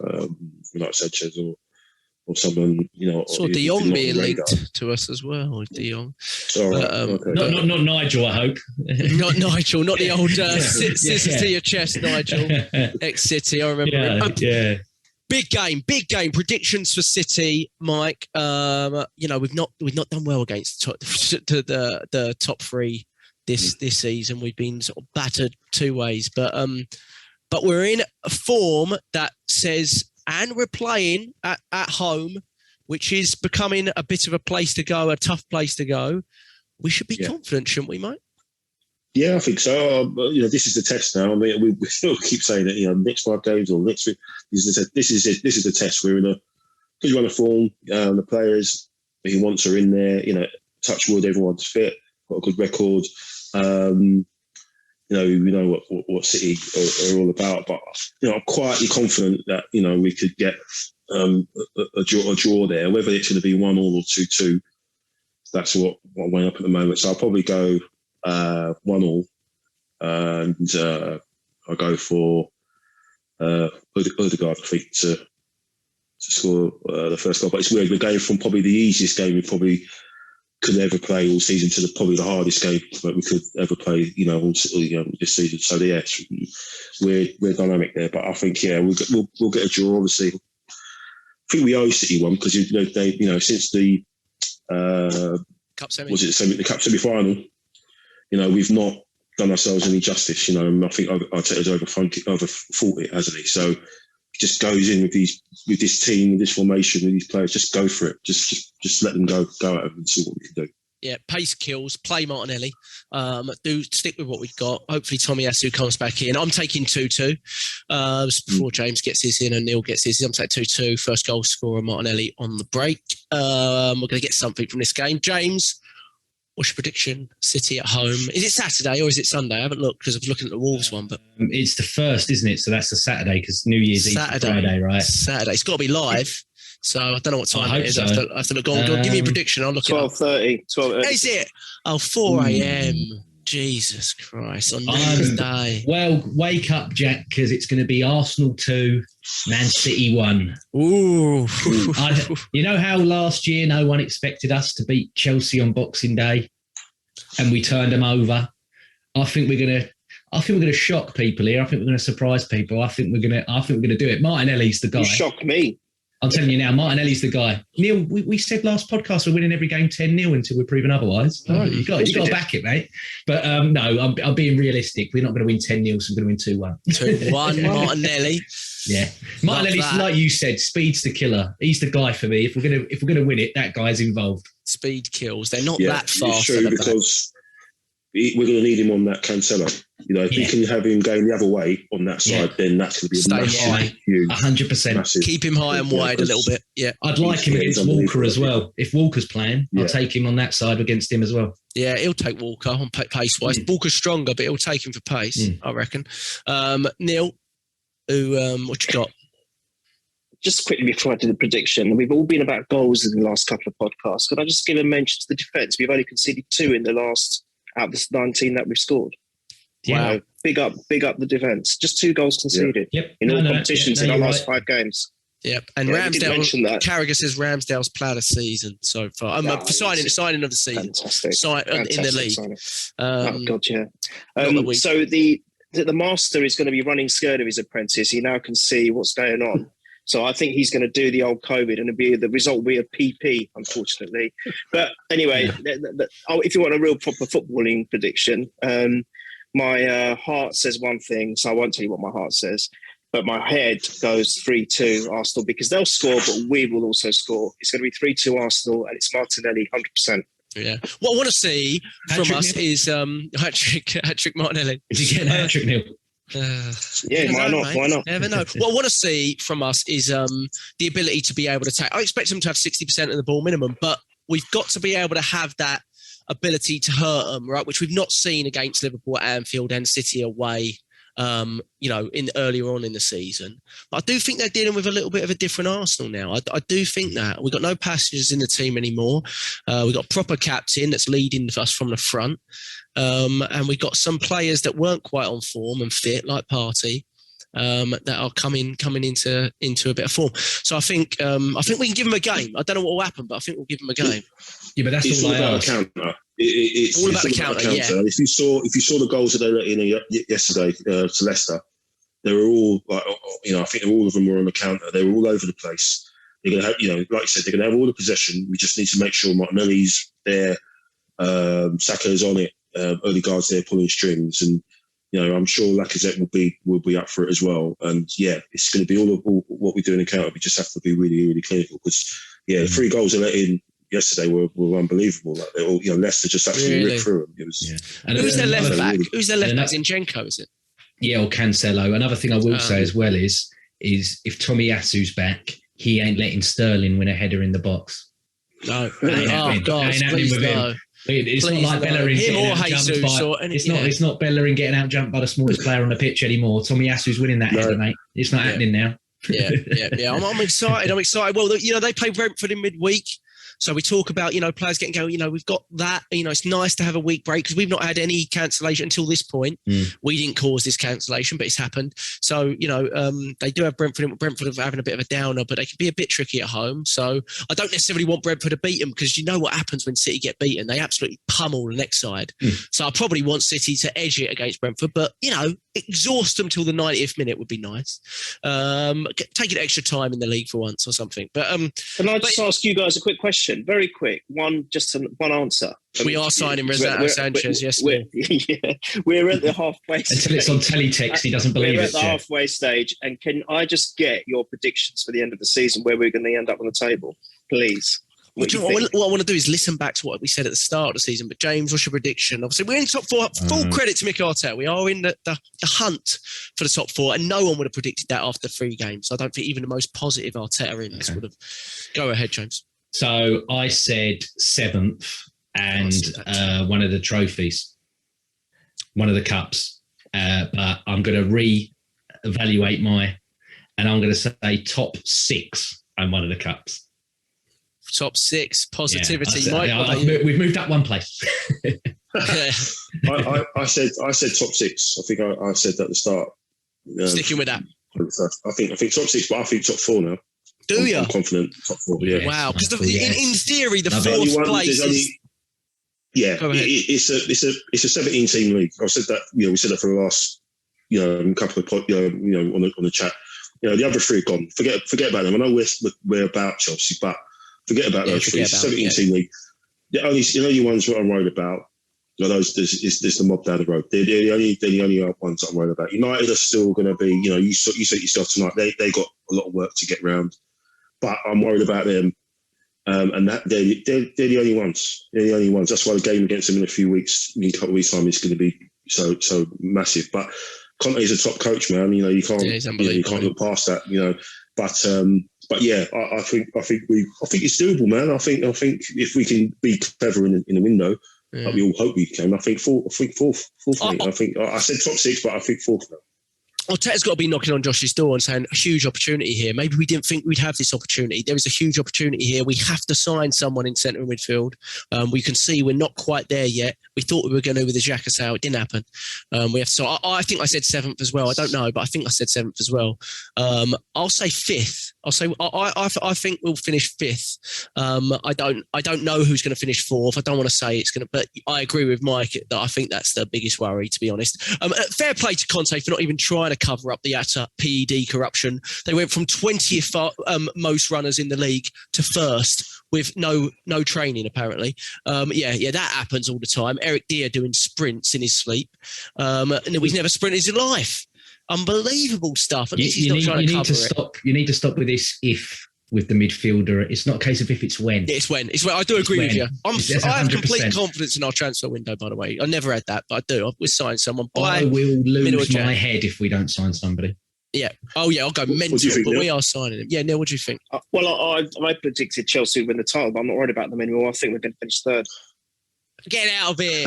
or someone, Saw De Jong being linked to us as well, De Jong. Not Nigel, I hope. Not Nigel, not the old scissors to your chest, Nigel. Ex-City, I remember him. Big game. Predictions for City, Mike. We've not done well against the top three this season. We've been sort of battered two ways, but we're in a form that says, and we're playing at home, which is becoming a bit of a place to go, a tough place to go. We should be confident, shouldn't we, mate? Yeah, I think so. This is the test now. I mean, we still keep saying that, next 5 games or next week, this is the test. We're in a good run of form. The players he wants are in there. Touch wood, everyone's fit, got a good record. We know what City are all about, but I'm quietly confident that we could get a draw there, whether it's going to be 1-1 or 2-2. that's what I'm weighing up at the moment. So I'll probably go 1-1, and I'll go for Odegaard, I think, to score the first goal. But it's weird. We're going from probably the easiest game we probably could ever play all season to probably the hardest game that we could ever play, this season. So yeah, we're dynamic there. But I think we'll get a draw. Obviously, I think we owe City one because they since the Cup semi. the Cup semi-final, we've not done ourselves any justice. And I think Arteta's overthought it, hasn't he? So he just goes in with this team, with this formation, with these players. Just go for it. Just let them go at them and see what we can do. Yeah, pace kills. Play Martinelli. Do stick with what we've got. Hopefully, Tomiyasu comes back in. I'm taking 2-2 before James gets his in and Neil gets his. I'm taking 2-2. First goal scorer Martinelli on the break. We're going to get something from this game. James, what's your prediction? City at home. Is it Saturday or is it Sunday? I haven't looked because I was looking at the Wolves one. But it's the first, isn't it? So that's the Saturday because New Year's Eve is Friday, right? Saturday. It's got to be live. So I don't know what time it is. So. I have to look. Go on, give me a prediction. I'll look 12:30. 12:30. Is it? 4 a.m. Jesus Christ, on New Year's Day. Well, wake up, Jack, because it's going to be Arsenal 2, Man City 1. Ooh. You know how last year no one expected us to beat Chelsea on Boxing Day, and we turned them over. I think we're going to shock people here. I think we're going to surprise people. I think we're going to do it. Martinelli's the guy. You shock me. I'm telling you now, Martinelli's the guy. Neil, we said last podcast we're winning every game 10-0 until we're proven otherwise. Oh, you got to back it, mate. But no, I'm being realistic. We're not going to win 10-0, so we're going to win 2-1. 2-1, Martinelli. Yeah, Martinelli's like you said, speed's the killer. He's the guy for me. If we're gonna win it, that guy's involved. Speed kills. They're not that fast. It's true because we're going to need him on that Cancelo. If we can have him going the other way on that side, then that's going to be a massive, huge, 100%. Keep him high and wide a little bit. Yeah, I'd like him against Walker as well. If Walker's playing, I'll take him on that side against him as well. Yeah, he'll take Walker on pace-wise. Walker's stronger, but he'll take him for pace, I reckon. Neil, what you got? Just quickly before I do the prediction, we've all been about goals in the last couple of podcasts. Could I just give a mention to the defence? We've only conceded 2 in the last out of the 19 that we've scored. Wow. Big up the defence. Just 2 goals conceded in all competitions in our last 5 games. Yep. And Ramsdale, Carragher says Ramsdale's player of the season so far. Signing of the season. Fantastic. In the league. Oh, God, yeah. So the master is going to be running scared of his apprentice. He now can see what's going on. So I think he's going to do the old COVID and the result will be a PP, unfortunately. But anyway, if you want a real proper footballing prediction, my heart says one thing, so I won't tell you what my heart says. But my head goes 3-2 Arsenal because they'll score, but we will also score. It's going to be 3-2 Arsenal and it's Martinelli, 100%. Yeah. What I want to see from us is hat-trick Martinelli. Is he getting a hat-trick, Neil? Why not? Never know. What I want to see from us is the ability to be able to take. I expect them to have 60% of the ball minimum, but we've got to be able to have that ability to hurt them, right? Which we've not seen against Liverpool at Anfield and City away. In earlier on in the season. But I do think they're dealing with a little bit of a different Arsenal now. I do think that. We've got no passengers in the team anymore. We've got a proper captain that's leading us from the front. And we've got some players that weren't quite on form and fit, like Partey, that are coming into a bit of form. So I think we can give them a game. I don't know what will happen, but I think we'll give them a game. Yeah, but that's all about the counter. It's all about the counter. Yeah. If you saw the goals that they let in yesterday to Leicester, they were all I think all of them were on the counter. They were all over the place. They're going to have, like you said, they're going to have all the possession. We just need to make sure Martinelli's there, Saka's on it, Odegaard's there pulling strings, and I'm sure Lacazette will be up for it as well. And it's going to be all what we do in the counter. We just have to be really, really clinical because the 3 goals they let in yesterday were unbelievable. Like they all, Leicester just absolutely ripped through them. It was. And who's their left back? Who's their left back? Zinchenko, is it? Yeah, or Cancelo. Another thing I will say as well is if Tomiyasu's back, he ain't letting Sterling win a header in the box. No. Please no. It's not like Bellerin getting out-jumped by. It's not Bellerin getting out-jumped by the smallest player on the pitch anymore. Tomiyasu's winning that header, mate. It's not happening now. Yeah. I'm excited. Well, they play Brentford in midweek. So we talk about, players getting going, we've got that, it's nice to have a week break because we've not had any cancellation until this point. We didn't cause this cancellation, but it's happened. So, they do have Brentford. Brentford are having a bit of a downer, but they can be a bit tricky at home. So I don't necessarily want Brentford to beat them because you know what happens when City get beaten. They absolutely pummel the next side. So I probably want City to edge it against Brentford, but, exhaust them till the 90th minute would be nice. Take an extra time in the league for once or something. But can I just ask you guys a quick question? Very quick. One answer. We are signing Renato Sanchez, yes. We're at the halfway stage. Until it's on teletext, he doesn't believe it. We're at the halfway stage. And can I just get your predictions for the end of the season, where we're going to end up on the table, please? What I want to do is listen back to what we said at the start of the season. But James, what's your prediction? Obviously, we're in top four. Full credit to Mikel Arteta. We are in the hunt for the top four, and no one would have predicted that after 3 games. I don't think even the most positive Arteta in this would have. Go ahead, James. So I said 7th and one of the trophies, one of the cups. But I'm going to re-evaluate and I'm going to say top 6 and one of the cups. Top 6 positivity. Yeah, we've moved up one place. I said top 6. I think I said that at the start. Sticking with that. I think top 6, but I think top 4 now. Do you? I'm confident top 4. Yeah. Wow. Because in theory, the fourth place is. Yeah, it's a 17-team league. I said that. We said that for the last couple of on the chat. The other 3 are gone. Forget about them. I know we're about Chelsea, but forget about those 3. It's a 17-team league. The only ones that I'm worried about are those. There's the mob down the road. They're the only ones that I'm worried about. United are still going to be. You said yourself tonight. They got a lot of work to get round, but I'm worried about them. And that they're the only ones. They're the only ones. That's why the game against them in a couple of weeks' time is going to be so massive. But Conte is a top coach, man. You can't look past that. But yeah, I think it's doable, man. I think if we can be clever in the window, like we all hope we can. I think fourth. I said top 6, but I think 4th now. Arteta's got to be knocking on Josh's door and saying, a huge opportunity here. Maybe we didn't think we'd have this opportunity. There is a huge opportunity here. We have to sign someone in centre midfield. We can see we're not quite there yet. We thought we were going to with the Xhaka sale. It didn't happen. I think I said 7th as well. I don't know, but I think I said 7th as well. I'll say 5th. I think we'll finish 5th. I don't know who's going to finish 4th. I don't want to say it's going to, but I agree with Mike that I think that's the biggest worry, to be honest. Fair play to Conte for not even trying to cover up the PED corruption. They went from 20th most runners in the league to 1st with no training, apparently. That happens all the time. Eric Dier doing sprints in his sleep. And he's never sprinted in his life. Unbelievable stuff. At least he's not trying to cover it. You need to stop with this with the midfielder. It's not a case of if, it's when. It's when. I do agree with you. I have complete confidence in our transfer window, by the way. I never had that, but I do. We'll sign someone. I will lose my head if we don't sign somebody. Yeah. Oh, yeah, I'll go mental, think, but Neil? We are signing him. Yeah, Neil, what do you think? I predicted Chelsea would win the title, but I'm not worried about them anymore. I think we're going to finish 3rd. Get out of here.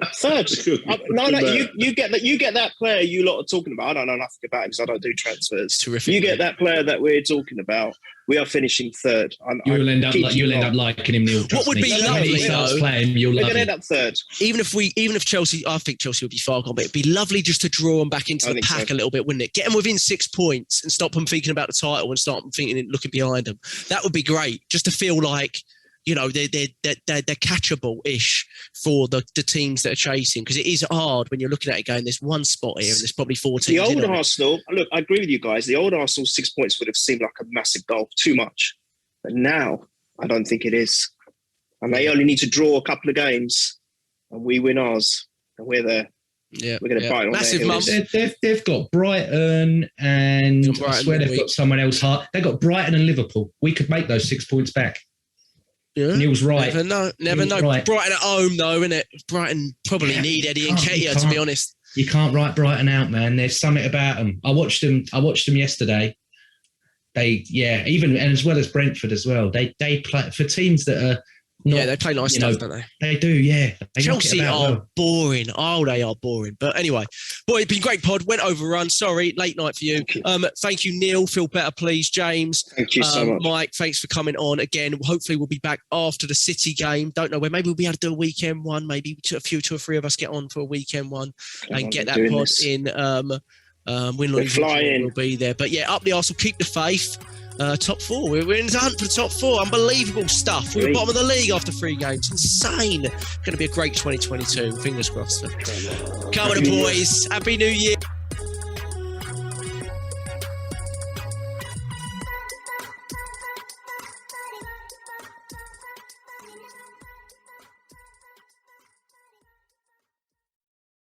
3rd. No, you get that. You get that player you lot are talking about. I don't know nothing about him because I don't do transfers. Terrific. You get that player that we're talking about. We are finishing 3rd. You'll end up liking him, Neil. What would be lovely, though? We're going to end up 3rd. Even if Chelsea, I think Chelsea would be far gone, but it'd be lovely just to draw them back into the pack a little bit, wouldn't it? Get them within 6 points and stop them thinking about the title and start them thinking and looking behind them. That would be great. Just to feel like, they're catchable-ish for the teams that are chasing, because it is hard when you're looking at it going, there's one spot here and there's probably 4 teams. The old Arsenal, look, I agree with you guys. The old Arsenal 6 points would have seemed like a massive goal, too much. But now, I don't think it is. And they only need to draw a couple of games and we win ours and we're there. Yeah, we're going to bite on massive mumps. They've got Brighton and I swear they've got someone else hard. They've got Brighton and Liverpool. We could make those 6 points back. Yeah. Neil's right. Never know. Right. Brighton at home, though, innit? Brighton probably need Eddie and Ketia, to be honest. You can't write Brighton out, man. There's something about them. I watched them yesterday. They, and as well as Brentford as well. They play for teams that are Yeah, they play nice stuff, don't they? They do, yeah. They Chelsea are boring. Oh, they are boring. But anyway, boy, it's been great pod. Went overrun. Sorry, late night for you. Thank you, Neil. Feel better, please. James. Thank you so much. Mike, thanks for coming on again. Hopefully we'll be back after the City game. Don't know where. Maybe we'll be able to do a weekend one. Maybe two or three of us get on for a weekend one and get that pod in. Win, lose, we'll be there. But yeah, up the Arsenal. Keep the faith. Top four. We're in the hunt for the top four. Unbelievable stuff. We're bottom of the league after 3 games. Insane. Going to be a great 2022. Fingers crossed. Come on, boys. Happy New Year.